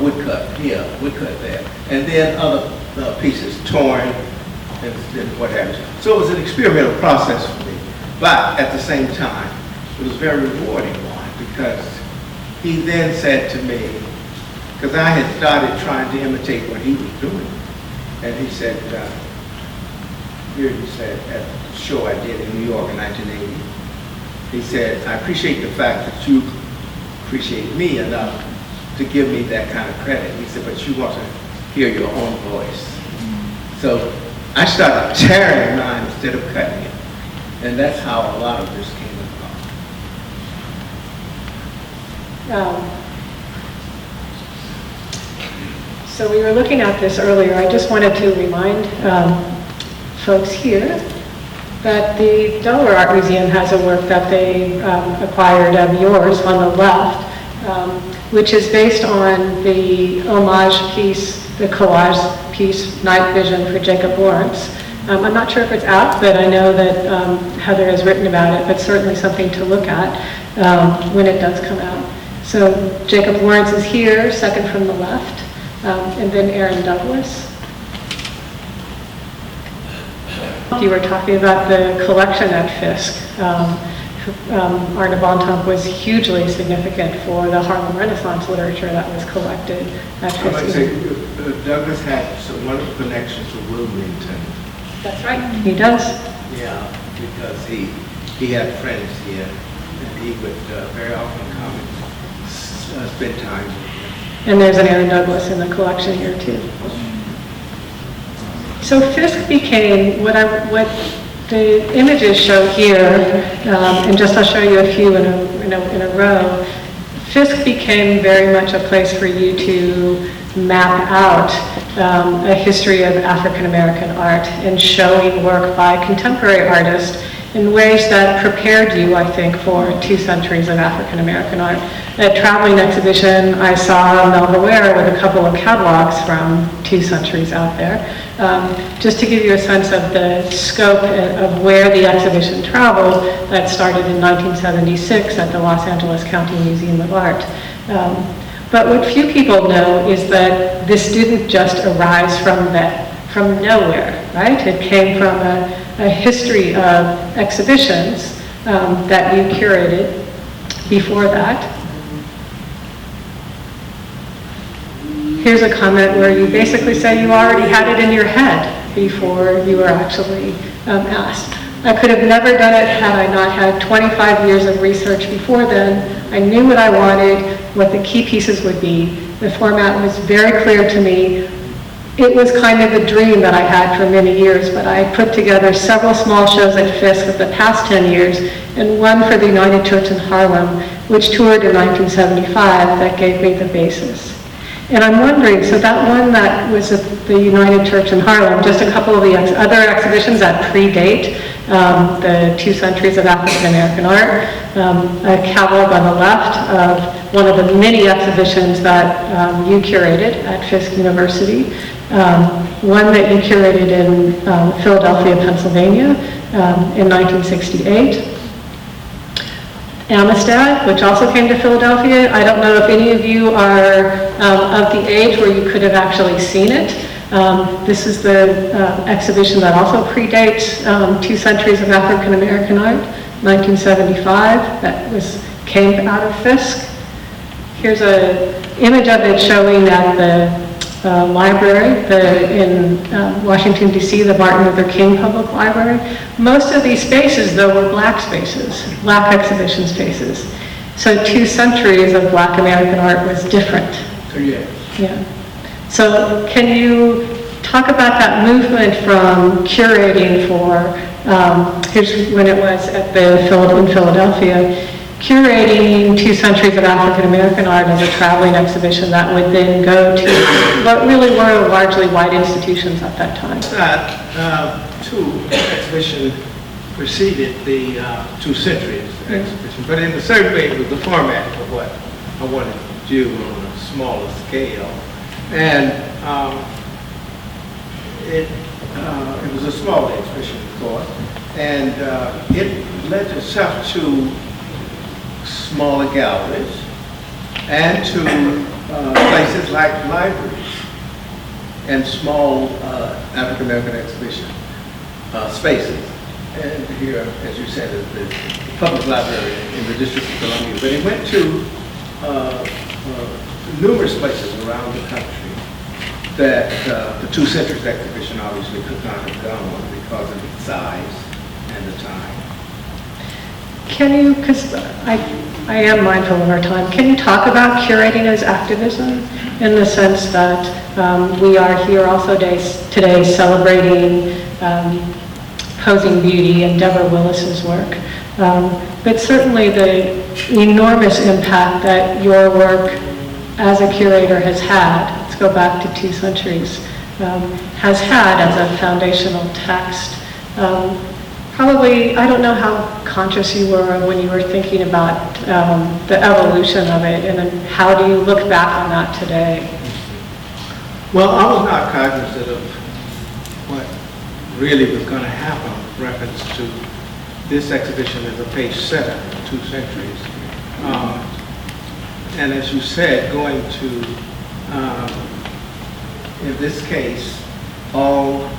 woodcut here, woodcut there, and then other pieces torn and what have you. So it was an experimental process for me, but at the same time, it was a very rewarding one because he then said to me, because I had started trying to imitate what he was doing, and he said, here he said, at the show I did in New York in 1980, he said, I appreciate the fact that you appreciate me enough to give me that kind of credit. He said, but you want to hear your own voice. So I started tearing mine instead of cutting it. And that's how a lot of this came about. So we were looking at this earlier. I just wanted to remind folks here that the Delaware Art Museum has a work that they acquired of yours on the left, which is based on the homage piece, the collage piece, Night Vision for Jacob Lawrence. I'm not sure if it's out, but I know that Heather has written about it, but certainly something to look at when it does come out. So Jacob Lawrence is here, second from the left, and then Aaron Douglas. You were talking about the collection at Fisk. Arne Bontemps was hugely significant for the Harlem Renaissance literature that was collected at Fisk. I might say Douglas had some wonderful connections with Wilmington. That's right, he does. Yeah, because he had friends here, and he would very often come and spend time with them. And there's an Aaron Douglas in the collection here too. So Fisk became what the images show here, and just I'll show you a few in a row. Fisk became very much a place for you to map out a history of African American art and showing work by contemporary artists in ways that prepared you, I think, for 2 centuries of African American art. At a traveling exhibition, I saw Melba Ware with a couple of catalogs from 2 centuries out there, just to give you a sense of the scope of where the exhibition traveled. That started in 1976 at the Los Angeles County Museum of Art. But what few people know is that this didn't just arise from nowhere, right? It came from a history of exhibitions that you curated before that. Here's a comment where you basically say you already had it in your head before you were actually asked. I could have never done it had I not had 25 years of research before then. I knew what I wanted, what the key pieces would be. The format was very clear to me. It was kind of a dream that I had for many years, but I put together several small shows at Fisk of the past 10 years, and one for the United Church in Harlem, which toured in 1975, that gave me the basis. And I'm wondering, so that one that was at the United Church in Harlem, just a couple of the other exhibitions that predate the 2 centuries of African American art, a catalog on the left of one of the many exhibitions that you curated at Fisk University, one that you curated in Philadelphia, Pennsylvania in 1968. Amistad, which also came to Philadelphia. I don't know if any of you are of the age where you could have actually seen it. This is the exhibition that also predates 2 centuries of African American art, 1975, that came out of Fisk. Here's an image of it showing at the Library, in Washington, D.C., the Martin Luther King Public Library. Most of these spaces, though, were black spaces, black exhibition spaces. So 2 centuries of black American art was different. So, yes. Yeah. So can you talk about that movement from curating for, here's when it was at the in Philadelphia, curating 2 centuries of African American art as a traveling exhibition that would then go to what really were largely white institutions at that time. Two exhibition preceded the 2 centuries exhibition, but in a certain way it was the format of what I wanted to do on a smaller scale. And it was a small exhibition, of course, and it led itself to smaller galleries and to places like libraries and small African American exhibition spaces. And here, as you said, is the public library in the District of Columbia. But it went to numerous places around the country that the 2 centuries exhibition obviously could not have gone because of its size and the time. Can you, because I am mindful of our time, can you talk about curating as activism in the sense that we are here also today celebrating Posing Beauty and Deborah Willis's work, but certainly the enormous impact that your work as a curator has had, let's go back to 2 centuries, has had as a foundational text. Probably, I don't know how conscious you were when you were thinking about the evolution of it, and then how do you look back on that today? Well, I was not cognizant of what really was going to happen with reference to this exhibition as a page setter in 2 centuries. And as you said, going to, in this case, all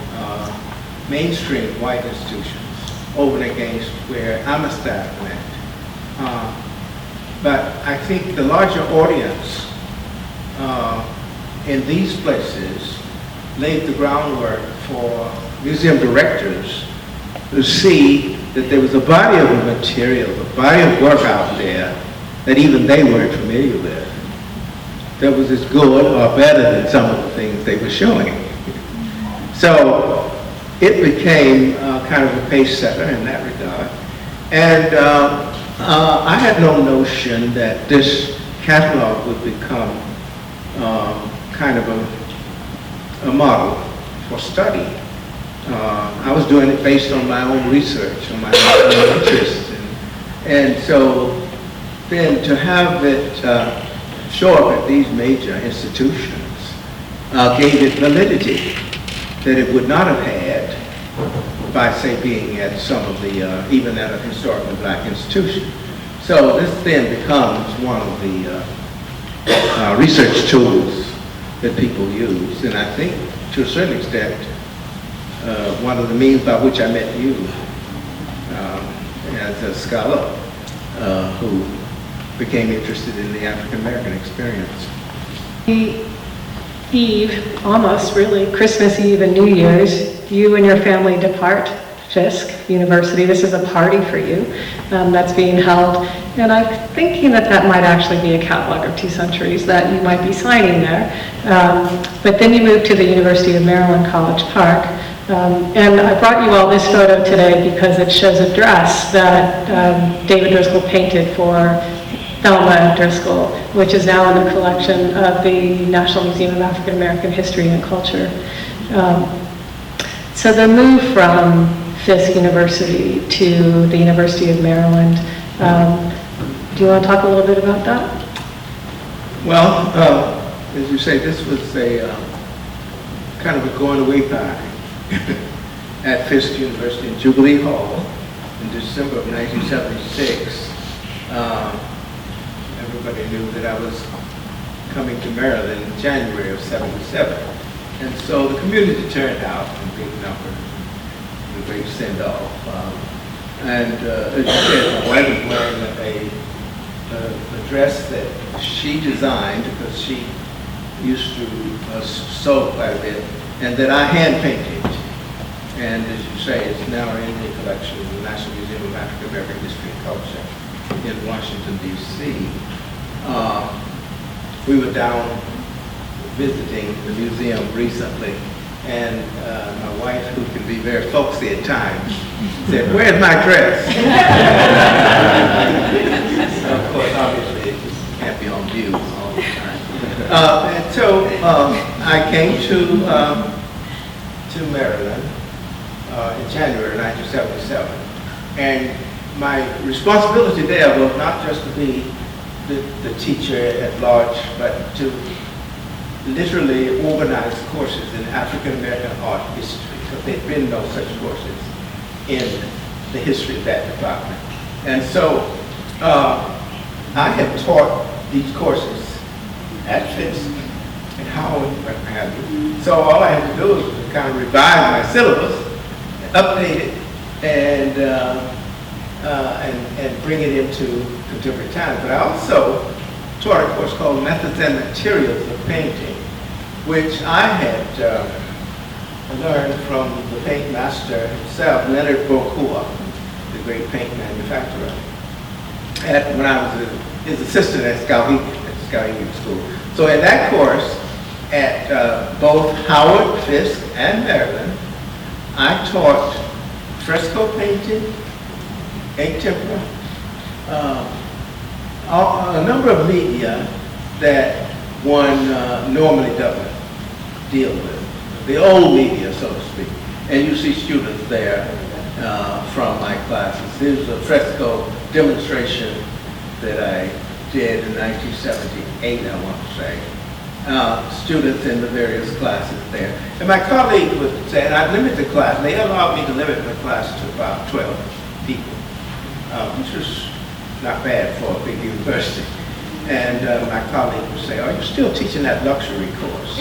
mainstream white institutions over and against where Amistad went. But I think the larger audience in these places laid the groundwork for museum directors to see that there was a body of material, a body of work out there that even they weren't familiar with, that was as good or better than some of the things they were showing. So it became kind of a pace setter in that regard. And I had no notion that this catalog would become kind of a model for study. I was doing it based on my own research, on my own interests. And so then to have it show up at these major institutions gave it validity that it would not have had by, say, being at some of the, even at a historically black institution. So this then becomes one of the research tools that people use. And I think, to a certain extent, one of the means by which I met you as a scholar who became interested in the African American experience. Eve, almost really, Christmas Eve and New Year's, you and your family depart Fisk University. This is a party for you that's being held. And I'm thinking that that might actually be a catalog of 2 centuries that you might be signing there. But then you moved to the University of Maryland, College Park. And I brought you all this photo today because it shows a dress that David Driscoll painted for Thelma Driscoll, which is now in the collection of the National Museum of African American History and Culture. So the move from Fisk University to the University of Maryland, do you want to talk a little bit about that? Well, as you say, this was a kind of a going away party at Fisk University in Jubilee Hall in December of 1976. Everybody knew that I was coming to Maryland in January of '77. And so the community turned out in big numbers, the great send-off. And as you said, my wife was wearing a dress that she designed because she used to sew quite a bit, and that I hand painted. And as you say, it's now in the collection of the National Museum of African American History and Culture in Washington, D.C. We were down visiting the museum recently, and my wife, who can be very folksy at times, said, "Where's my dress?" Of course, obviously, it just can't be on view all the time. And so I came to Maryland in January 1977, and my responsibility there was not just to be the teacher at large, but to literally organize courses in African American art history, because there had been no such courses in the history of that department. And so I had taught these courses at Fisk and Howard, what have you. So all I had to do was kind of revise my syllabus, update it, and bring it into contemporary times. But I also taught a course called Methods and Materials of Painting, which I had learned from the paint master himself, Leonard Bocour, the great paint manufacturer, when I was his assistant at Skowhegan School. So in that course, at both Howard, Fisk, and Maryland, I taught fresco painting, ink tempera, a number of media that one normally doesn't deal with, the old media, so to speak. And you see students there from my classes. Here's a fresco demonstration that I did in 1978, I want to say. Students in the various classes there. And my colleague would say, and I limit the class, they allowed me to limit the class to about 12 people, which was not bad for a big university. And my colleague would say, "Are you still teaching that luxury course?"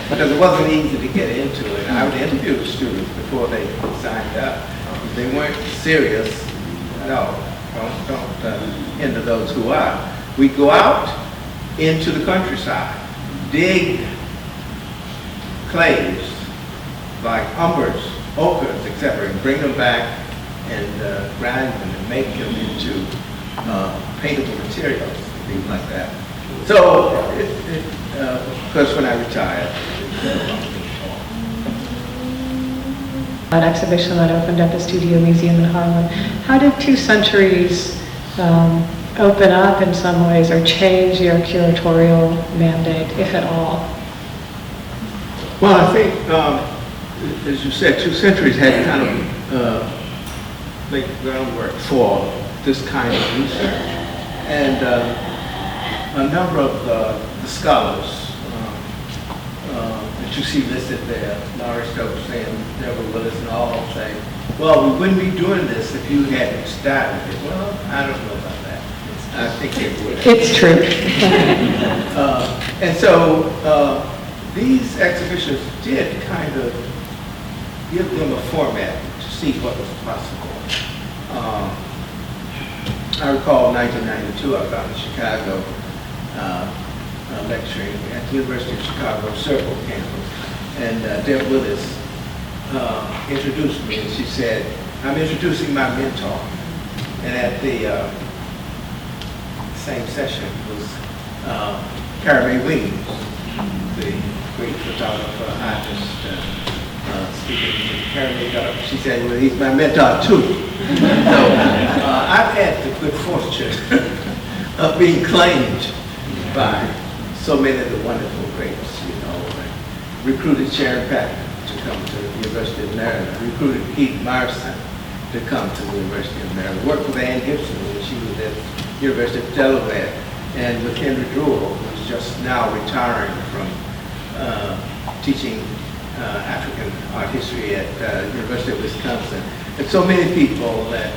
Because it wasn't easy to get into it. I would interview the students before they signed up. If they weren't serious, no, don't hinder those who are. We go out into the countryside, dig clays like umbers, ochres, etc., and bring them back and grind them and make them into paintable materials, things like that. So, of course, when I retired, An exhibition that opened at the Studio Museum in Harlem. How did 2 centuries open up in some ways or change your curatorial mandate, if at all? well, I think, as you said, 2 centuries had kind of laid the groundwork for this kind of research. And a number of the scholars that you see listed there, Laurie Stokes and Deborah Willis and all say, well, we wouldn't be doing this if you hadn't started it. Well, I don't know about that. I think it would. It's true. And so these exhibitions did kind of give them a format to see what was possible. I recall 1992, I was out in Chicago lecturing at the University of Chicago Circle campus, and Deb Willis introduced me, and she said, "I'm introducing my mentor." And at the same session was Carrie Mae Weems, the great photographer, artist, speaking. Carrie Mae got up, she said, "Well, he's my mentor too." So I've had the good fortune of being claimed by so many of the wonderful greats, you know. Recruited Sharon Patton to come to the University of Maryland, recruited Pete Marson to come to the University of Maryland, worked with Ann Gibson when she was at the University of Delaware, and with Henry Druell, who's just now retiring from teaching African art history at University of Wisconsin. And so many people that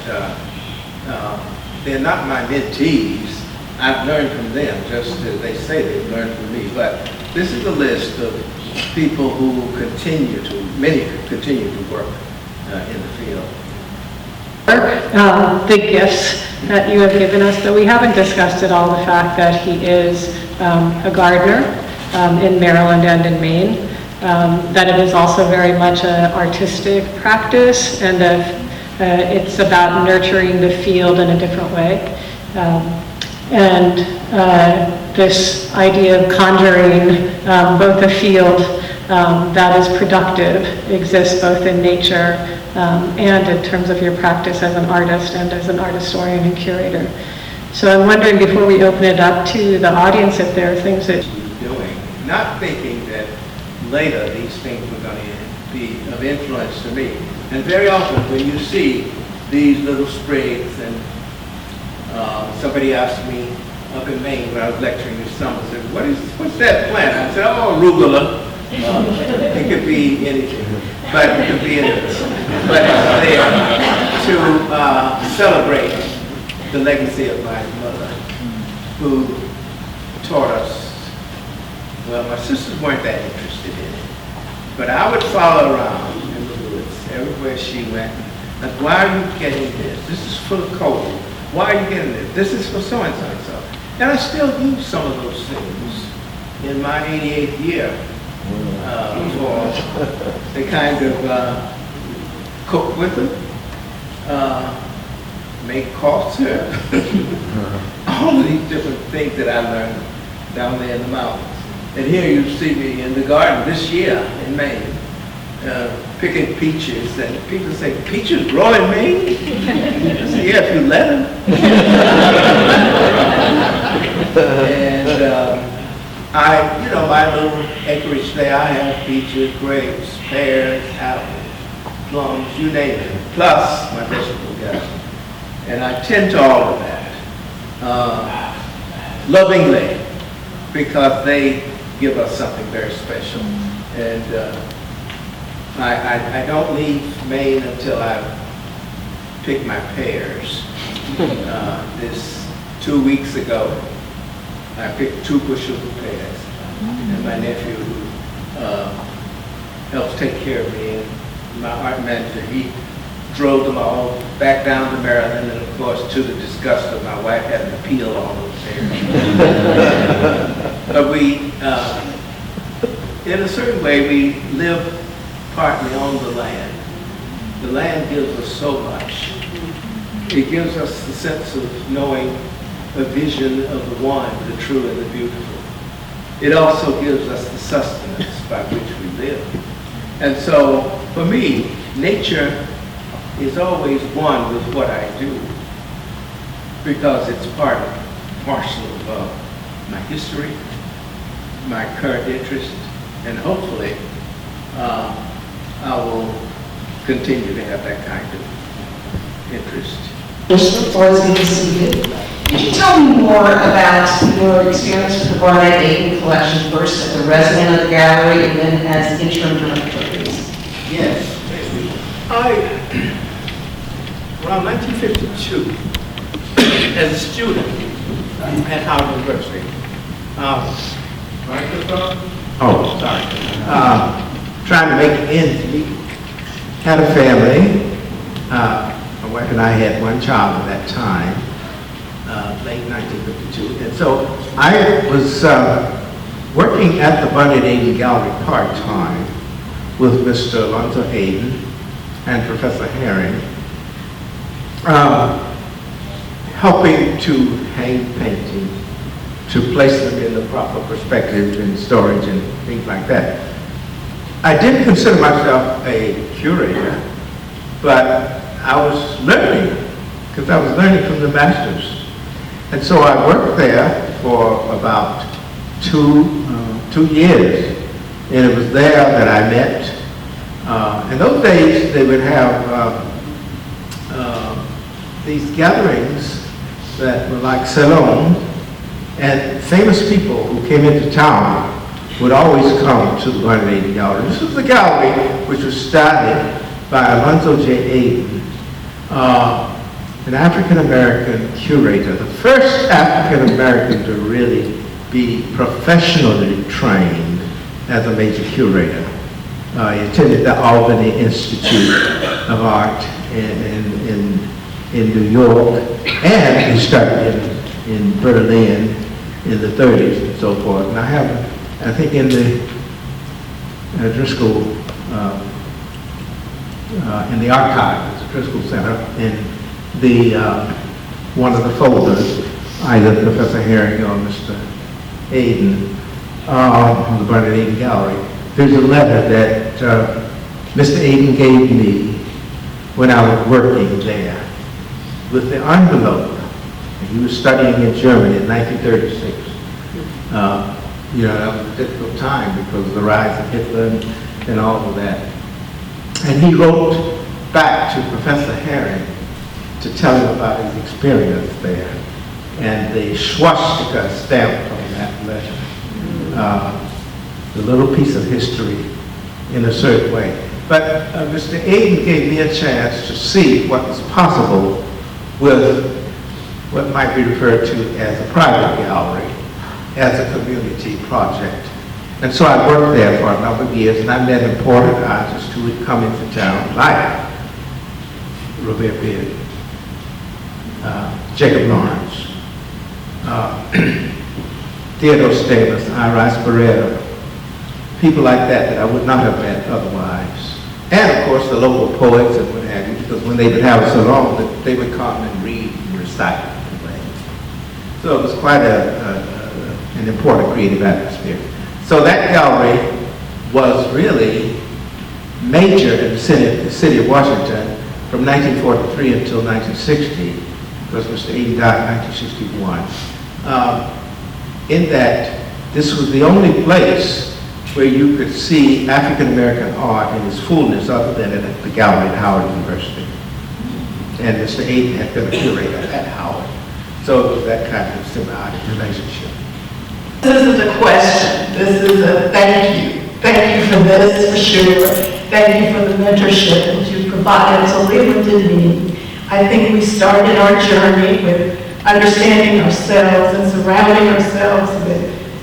they're not my mentees. I've learned from them, just as they say they've learned from me. But this is a list of people who many continue to work in the field. the gifts that you have given us, but we haven't discussed at all the fact that he is a gardener in Maryland and in Maine, that it is also very much an artistic practice, and it's about nurturing the field in a different way. This idea of conjuring both a field that is productive exists both in nature and in terms of your practice as an artist and as an art historian and curator. So I'm wondering, before we open it up to the audience, if there are things that doing, not thinking that later these things were going to be of influence to me. And very often when you see these little sprigs, and somebody asked me up in Maine when I was lecturing this summer, said, what's that plant? I said, oh, arugula. It could be anything, but it could be anything. But it's there to celebrate the legacy of my mother, who taught us. Well, my sisters weren't that interested in it, but I would follow around in the woods everywhere she went. Like, why are you getting this? This is full of coal. Why are you getting this? This is for so and so and so. And I still use some of those things in my 88th year. For the kind of cook with them, make cough syrup, all of these different things that I learned down there in the mountains. And here you see me in the garden this year in Maine, picking peaches, and people say, peaches grow in Maine? I say, yeah, if you let them. And my little acreage there, I have peaches, grapes, pears, apples, plums, you name it, plus my vegetable garden. And I tend to all of that lovingly, because they give us something very special. And I don't leave Maine until I pick my pears. This 2 weeks ago, I picked 2 bushels of pears. And my nephew, who helps take care of me, and my art manager, he drove them all back down to Maryland, and of course, to the disgust of my wife, having to peel all those pears. But we, in a certain way, we live partly on the land. The land gives us so much. It gives us the sense of knowing a vision of the one, the true and the beautiful. It also gives us the sustenance by which we live. And so, for me, nature is always one with what I do, because it's part and parcel of my history, my current interest, and hopefully I will continue to have that kind of interest. Just the floor is being seated. Could you tell me more about your experience with the Barnett Aiken collection, first as a resident of the gallery and then as interim director, please? Yes. Around 1952, as a student at Howard University, trying to make ends meet, had a family. My wife and I had one child at that time, late 1952. And so I was working at the Barnett Aiken Gallery part-time with Mr. Alonzo Hayden and Professor Herring, helping to hang paintings, to place them in the proper perspective and storage and things like that. I didn't consider myself a curator, but I was learning, because I was learning from the masters. And so I worked there for about two years, and it was there that I met. In those days, they would have these gatherings that were like salons, and famous people who came into town would always come to the Barnett Aiken Gallery. This was the gallery which was started by Alonzo J. Aiken, an African-American curator, the first African-American to really be professionally trained as a major curator. He attended the Albany Institute of Art in in New York, and he studied in Berlin in the 30s and so forth. And I think in the Driscoll, in the archive, the Driscoll Center, in the one of the folders, either Professor Herring or Mr. Aiden, on the Bernard Aiden Gallery, there's a letter that Mr. Aiden gave me when I was working there with the envelope. He was studying in Germany in 1936. You know, that was a difficult time because of the rise of Hitler and all of that. And he wrote back to Professor Herring to tell him about his experience there. And the swastika stamp on that letter, the little piece of history in a certain way. But Mr. Aiden gave me a chance to see what was possible with what might be referred to as a private gallery, as a community project. And so I worked there for a number of years, and I met important artists who would come into town, like Robert Beard, Jacob Lawrence, Theodore Stavis, Iris Barrera, people like that I would not have met otherwise. And of course the local poets and what have you, because when they would have a salon, they would come and read and recite and play. So it was quite an important creative atmosphere. So that gallery was really major in the city of Washington from 1943 until 1960, because Mr. Aiden died in 1961. In that this was the only place where you could see African-American art in its fullness other than at the gallery at Howard University. And Mr. Aiden had been a curator at Howard. So it was that kind of symbiotic relationship. This isn't a question. This is a thank you. Thank you for this, for sure. Thank you for the mentorship that you provided to Leland and me. I think we started our journey with understanding ourselves and surrounding ourselves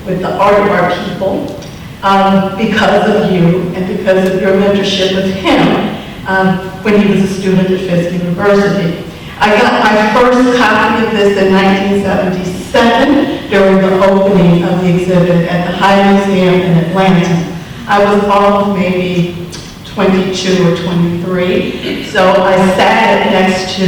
with the art of our people. Because of you and because of your mentorship with him when he was a student at Fisk University. I got my first copy of this in 1977 during the opening of the exhibit at the High Museum in Atlanta. I was all maybe 22 or 23, so I sat next to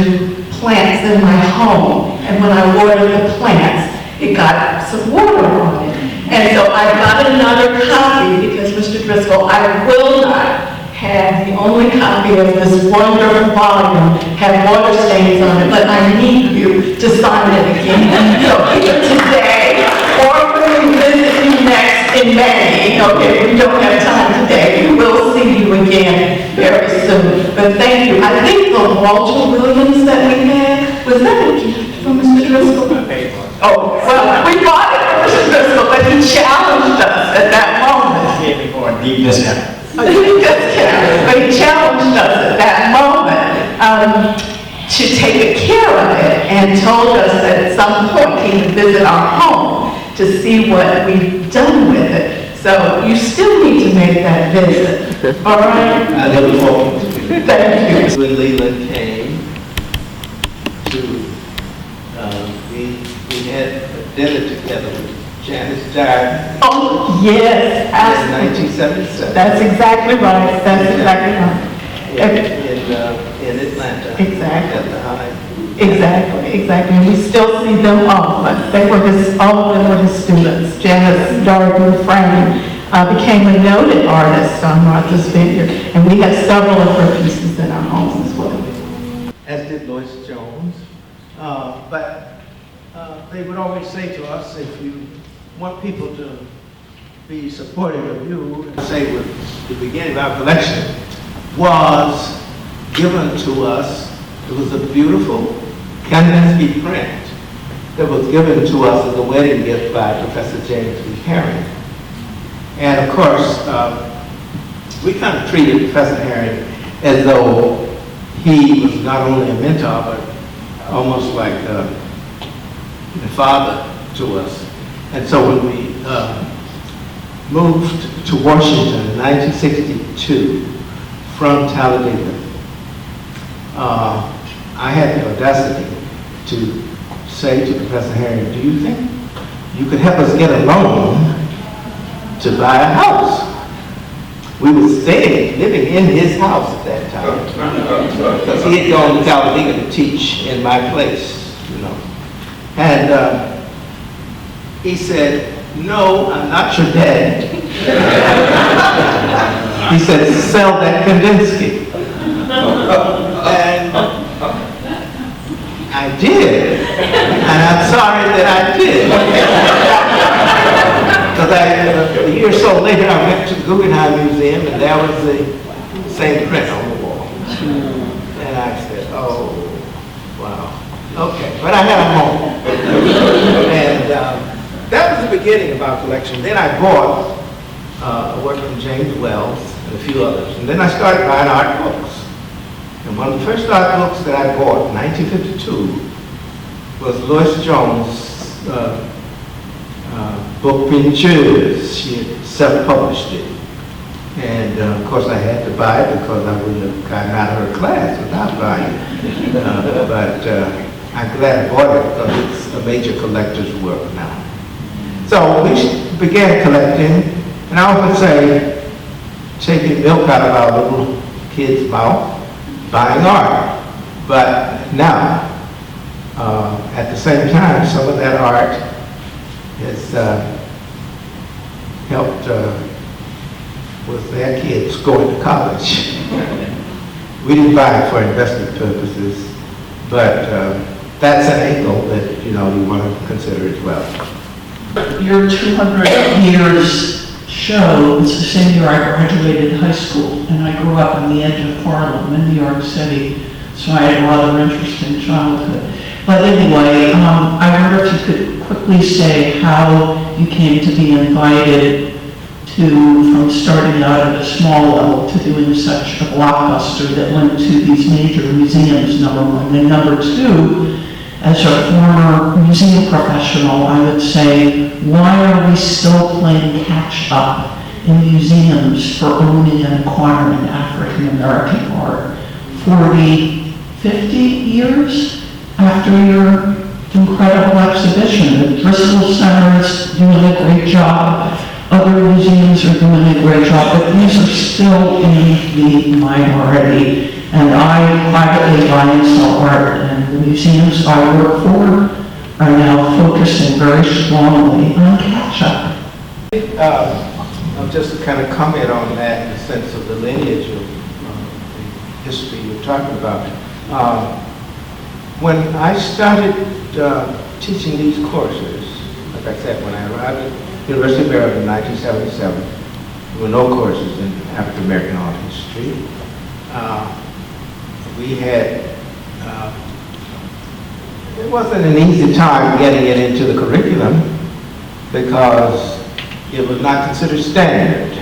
plants in my home, and when I watered the plants, it got some water on it. And so I got another copy because, Mr. Driscoll, I will not have the only copy of this wonderful volume have water stains on it, but I need you to sign it again. So either today or when we visit you next in May, okay, we don't have time today, we'll see you again very soon. But thank you. I think the Walter Williams that we had, was that a gift from Mr. Driscoll? Oh, well, we bought it for Mr. Driscoll, but he challenged us at that moment. He gave me for a deep discount. But he challenged us at that moment to take care of it and told us that at some point he would visit our home to see what we've done with it. So you still need to make that visit, all right? I look forward to it. Thank you. When Leland came to, we had a dinner together with Janice Dyer Oh, yes, in absolutely. 1977. That's exactly right. That's exactly right. In Atlanta. Exactly. At the High. Exactly. And we still see them often. All of them were his students. Janice Darden Frame became a noted artist on Martha's Vineyard, and we have several of her pieces in our homes as well. As did Lois Jones. But they would always say to us, if you want people to be supportive of you, say with the beginning of our collection was given to us. It was a beautiful canvas print that was given to us as a wedding gift by Professor James B. Herring. And of course, we kind of treated Professor Herring as though he was not only a mentor, but almost like a father to us. And so when we moved to Washington in 1962 from Talladega, I had the audacity to say to Professor Harriet, do you think you could help us get a loan to buy a house? We were living in his house at that time, because he had gone to Talladega to teach in my place, you know. And he said, no, I'm not your dad. He said, sell that Kandinsky. And I did, and I'm sorry that I did. Because a year or so later, I went to the Guggenheim Museum, and there was the same print on the wall. And I said, oh, wow, okay. But I had a home. And that was the beginning of our collection. Then I bought a work from James Wells and a few others. And then I started buying art books. And one of the first art books that I bought in 1952 was Lois Jones' book Pictures. She had self-published it. And of course I had to buy it because I wouldn't have gotten out of her class without buying it. But I'm glad I bought it because it's a major collector's work now. So we began collecting, and I often say, taking milk out of our little kid's mouth, buying art. But now, at the same time, some of that art has helped with their kids going to college. We didn't buy it for investment purposes, but that's an angle that, you know, you want to consider as well. Your 200 years show, it's the same year I graduated high school, and I grew up on the edge of Harlem in New York City, so I had a lot of interesting childhood. But anyway, I wonder if you could quickly say how you came to be invited from starting out at a small level to doing such a blockbuster that went to these major museums, number one. And number two, as a former museum professional, I would say, why are we still playing catch up in museums for owning and acquiring African American art 40, 50 years after your incredible exhibition? The Driscoll Center is doing a great job. Other museums are doing a great job, but these are still in the minority. And I privately buy and sell art, and the museums I work for are now focusing very strongly on catch-up. Just to kind of comment on that in the sense of the lineage of the history you're talking about. When I started teaching these courses, like I said, when I arrived at University of Maryland in 1977, there were no courses in African American art history. We had, it wasn't an easy time getting it into the curriculum because it was not considered standard,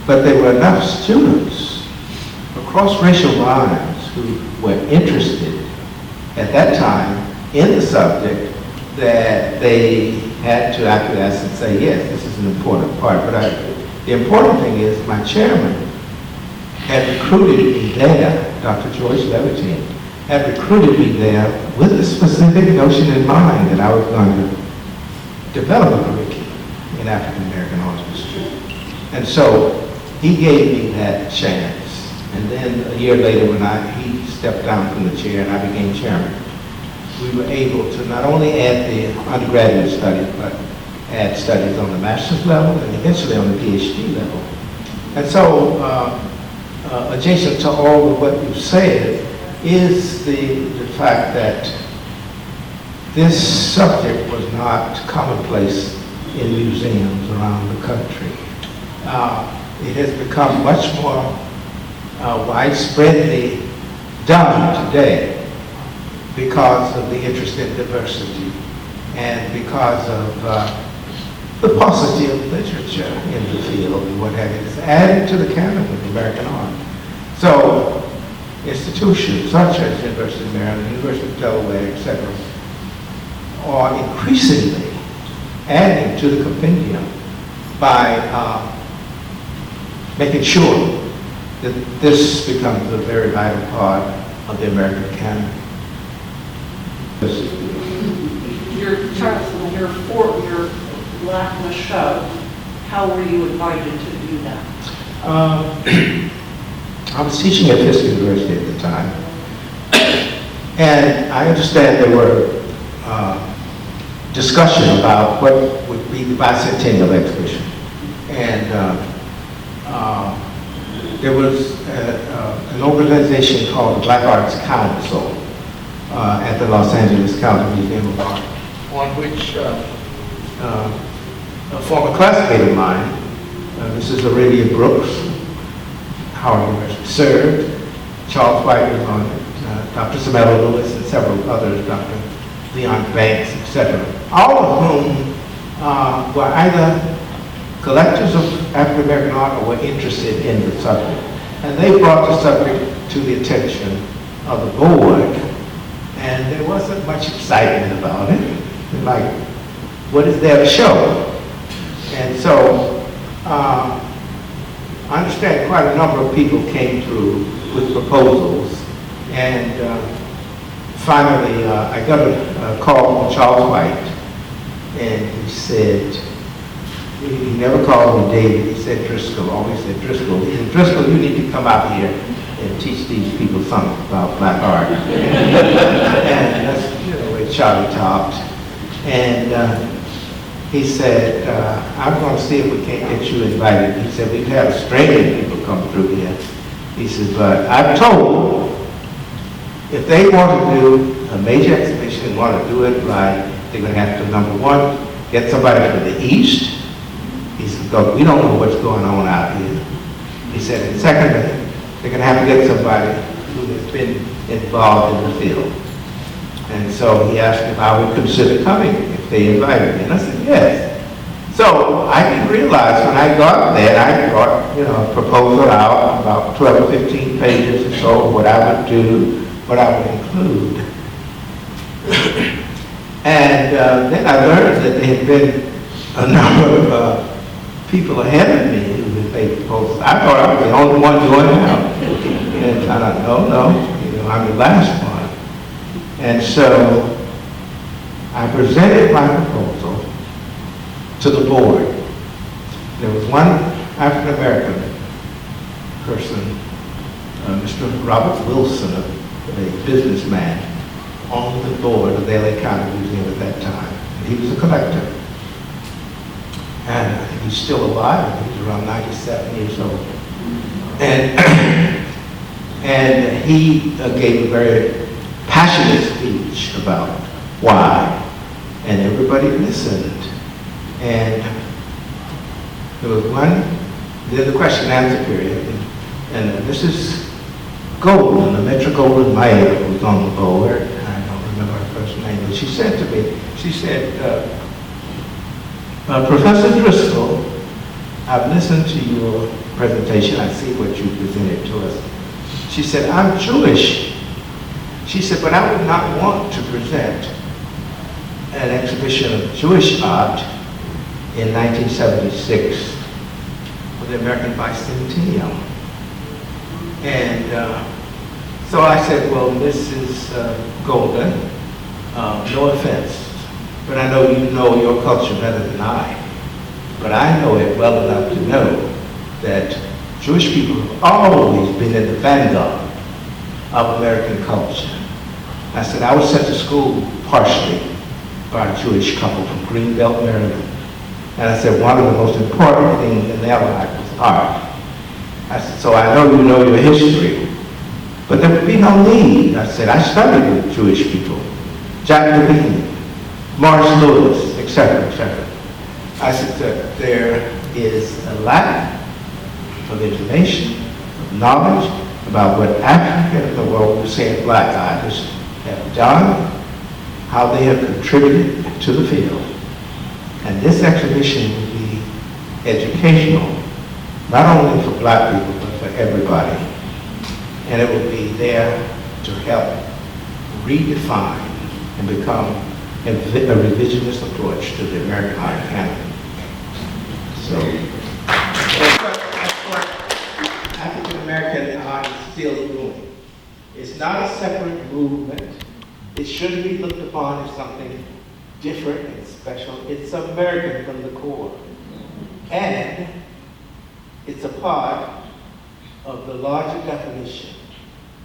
but there were enough students across racial lines who were interested at that time in the subject that they had to acquiesce and say, yes, this is an important part. But the important thing is my chairman had recruited me there, Dr. George Levitine, had recruited me there with a specific notion in mind that I was going to develop a curriculum in African American art history. And so he gave me that chance. And then a year later when he stepped down from the chair and I became chairman, we were able to not only add the undergraduate studies, but add studies on the master's level and eventually on the PhD level. And so, adjacent to all of what you've said is the fact that this subject was not commonplace in museums around the country. It has become much more widespreadly done today because of the interest in diversity and because of the paucity of literature in the field and what have you. It's added to the canon of American art. So institutions such as University of Maryland, University of Delaware, etc., are increasingly adding to the compendium by making sure that this becomes a very vital part of the American canon. Charles, when you're last in the show, how were you invited to do that? I was teaching at Fisk University at the time, and I understand there were discussion about what would be the bicentennial exhibition. And there was an organization called the Black Arts Council at the Los Angeles County Museum of Art, on which a former classmate of mine, Mrs. Aurelia Brooks, Howard University, served. Charles White was on it, Dr. Samela Lewis, and several others, Dr. Leon Banks, etc. All of whom were either collectors of African American art or were interested in the subject. And they brought the subject to the attention of the board, and there wasn't much excitement about it. Like, what is there to show? And so, I understand quite a number of people came through with proposals, and finally, I got a call from Charles White, and he said, he never called me David, he said Driscoll, always said Driscoll. He said, Driscoll, you need to come out here and teach these people something about black art. And that's, where Charlie talked. And he said, I'm going to see if we can't get you invited. He said, we've had Australian people come through here. He said, but I've told them, if they want to do a major exhibition and want to do it right, they're going to have to, number one, get somebody from the East. He said, because we don't know what's going on out here. He said, and secondly, they're going to have to get somebody who has been involved in the field. And so he asked if I would consider coming if they invited me. And I said, yes. So I didn't realize when I got there, I brought, a proposal out, about 12 or 15 pages or so, what I would do, what I would include. And then I learned that there had been a number of people ahead of me who had made proposals. I thought I was the only one going out. And I thought, no, I'm the last one. And so I presented my proposal to the board. There was one African-American person, Mr. Robert Wilson, a businessman, on the board of the LA County Museum at that time. He was a collector. And I think he's still alive. He's around 97 years old. And he gave a very passionate speech about why. And everybody listened. And there was then the question and answer period. And Mrs. Golden, the Metro Golden Mayer, was on the board. I don't remember her first name, but she said to me, Professor Driscoll, I've listened to your presentation. I see what you presented to us. She said, I'm Jewish. She said, but I would not want to present an exhibition of Jewish art in 1976 for the American Bicentennial. And so I said, well, Mrs. Golden, no offense, but I know you know your culture better than I. But I know it well enough to know that Jewish people have always been in the vanguard of American culture. I said, I was sent to school partially by a Jewish couple from Greenbelt, Maryland. And I said, one of the most important things in their life was art. I said, so I know you know your history, but there would be no need. I said, I studied with Jewish people, Jack Levine, Morris Lewis, etc., etc. I said that there is a lack of information, of knowledge about what Africa and the world, we're saying black artists, have done, how they have contributed to the field. And this exhibition will be educational, not only for black people, but for everybody. And it will be there to help redefine and become a revisionist approach to the American art canon. So, that's what African American art is still doing. It's not a separate movement. It should shouldn't be looked upon as something different and special. It's American from the core. And it's a part of the larger definition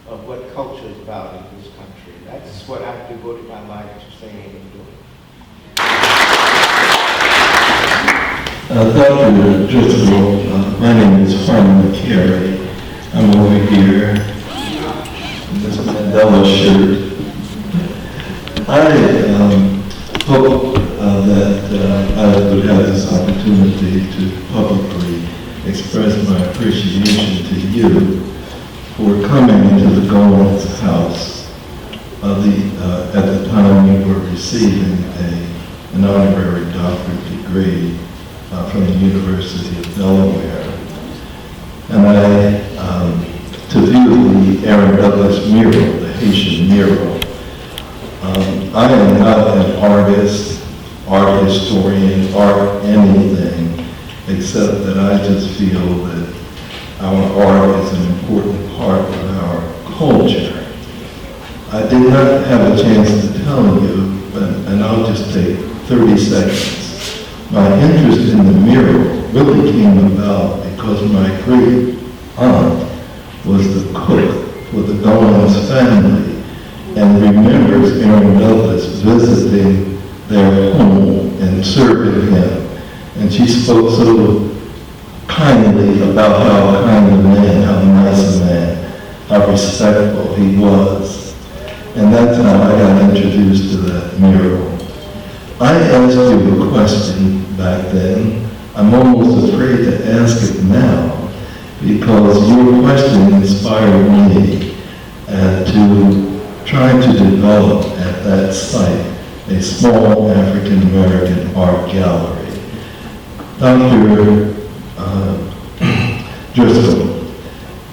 of what culture is about in this country. That's what I've devoted my life to saying and doing. Dr. Driscoll, my name is Farmer McCary. I'm over here in this Mandela shirt. I hope that I would have this opportunity to publicly express my appreciation to you for coming into the Goins house at the time you were receiving an honorary doctorate degree from the University of Delaware. And to view the Aaron Douglas mural, the Haitian mural. I am not an artist, art historian, art anything, except that I just feel that our art is an important part of our culture. I did not have a chance to tell you, and I'll just take 30 seconds. My interest in the mural really came about because my great aunt was the cook for the Goins family and remembers Aaron Douglas visiting their home and serving him. And she spoke so kindly about how kind a man, how nice a man, how respectful he was. And that's how I got introduced to that mural. I asked you a question back then. I'm almost afraid to ask it now because your question inspired me to try to develop at that site a small African-American art gallery. Dr. Driscoll,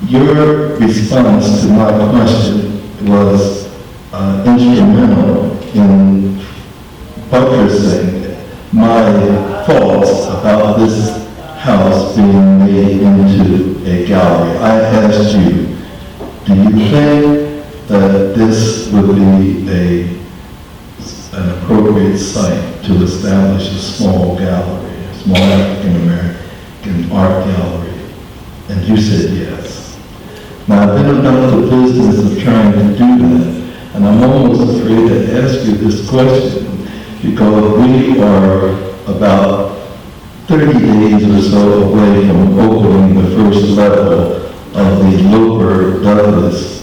your response to my question was instrumental in buttressing my thoughts about this house being made into a gallery. I asked you, do you think that this would be an appropriate site to establish a small gallery, a small African-American art gallery? And you said yes. Now, I've been about the business of trying to do that, and I'm almost afraid to ask you this question because we are about 30 days or so away from opening the first level of the Loper Douglas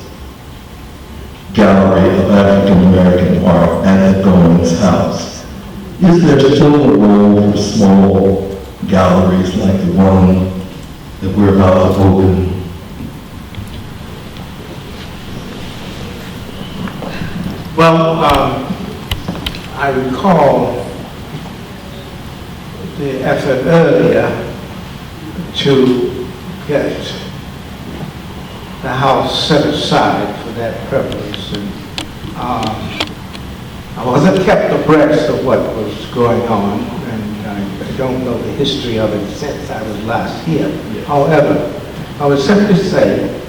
Gallery of African-American Art at the Goins house. Is there still a role for small galleries like the one that we're about to open? Well, I recall the effort earlier to get the house set aside for that purpose. And, I wasn't kept abreast of what was going on, and I don't know the history of it since I was last here. However, I would simply say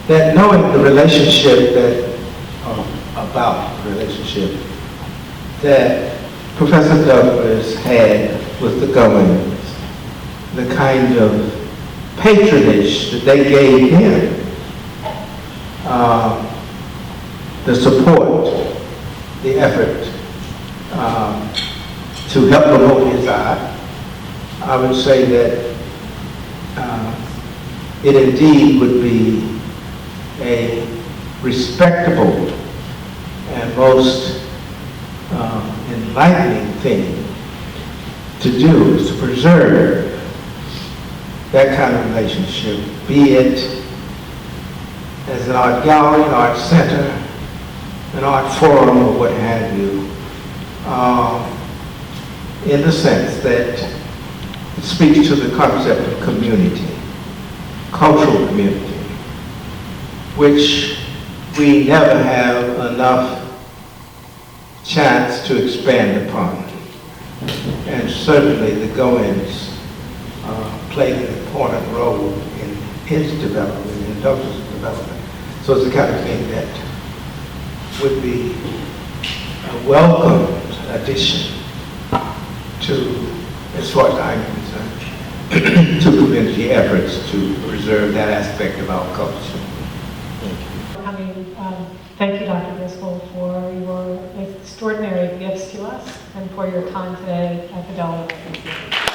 that knowing the relationship about the relationship that Professor Douglas had with the Goins, the kind of patronage that they gave him, the support, the effort to help promote his art, I would say that it indeed would be a respectable and most enlightening thing to do, is to preserve that kind of relationship, be it as an art gallery, an art center, an art forum, or what have you, in the sense that it speaks to the concept of community, cultural community, which we never have enough chance to expand upon. And certainly the Goins played an important role in his development, in Douglas' development. So it's the kind of thing that would be a welcome addition to, as far as I'm concerned, to community efforts to preserve that aspect of our culture. Thank you, Dr. Driscoll, for your extraordinary gifts to us and for your time today at the Delaware Museum.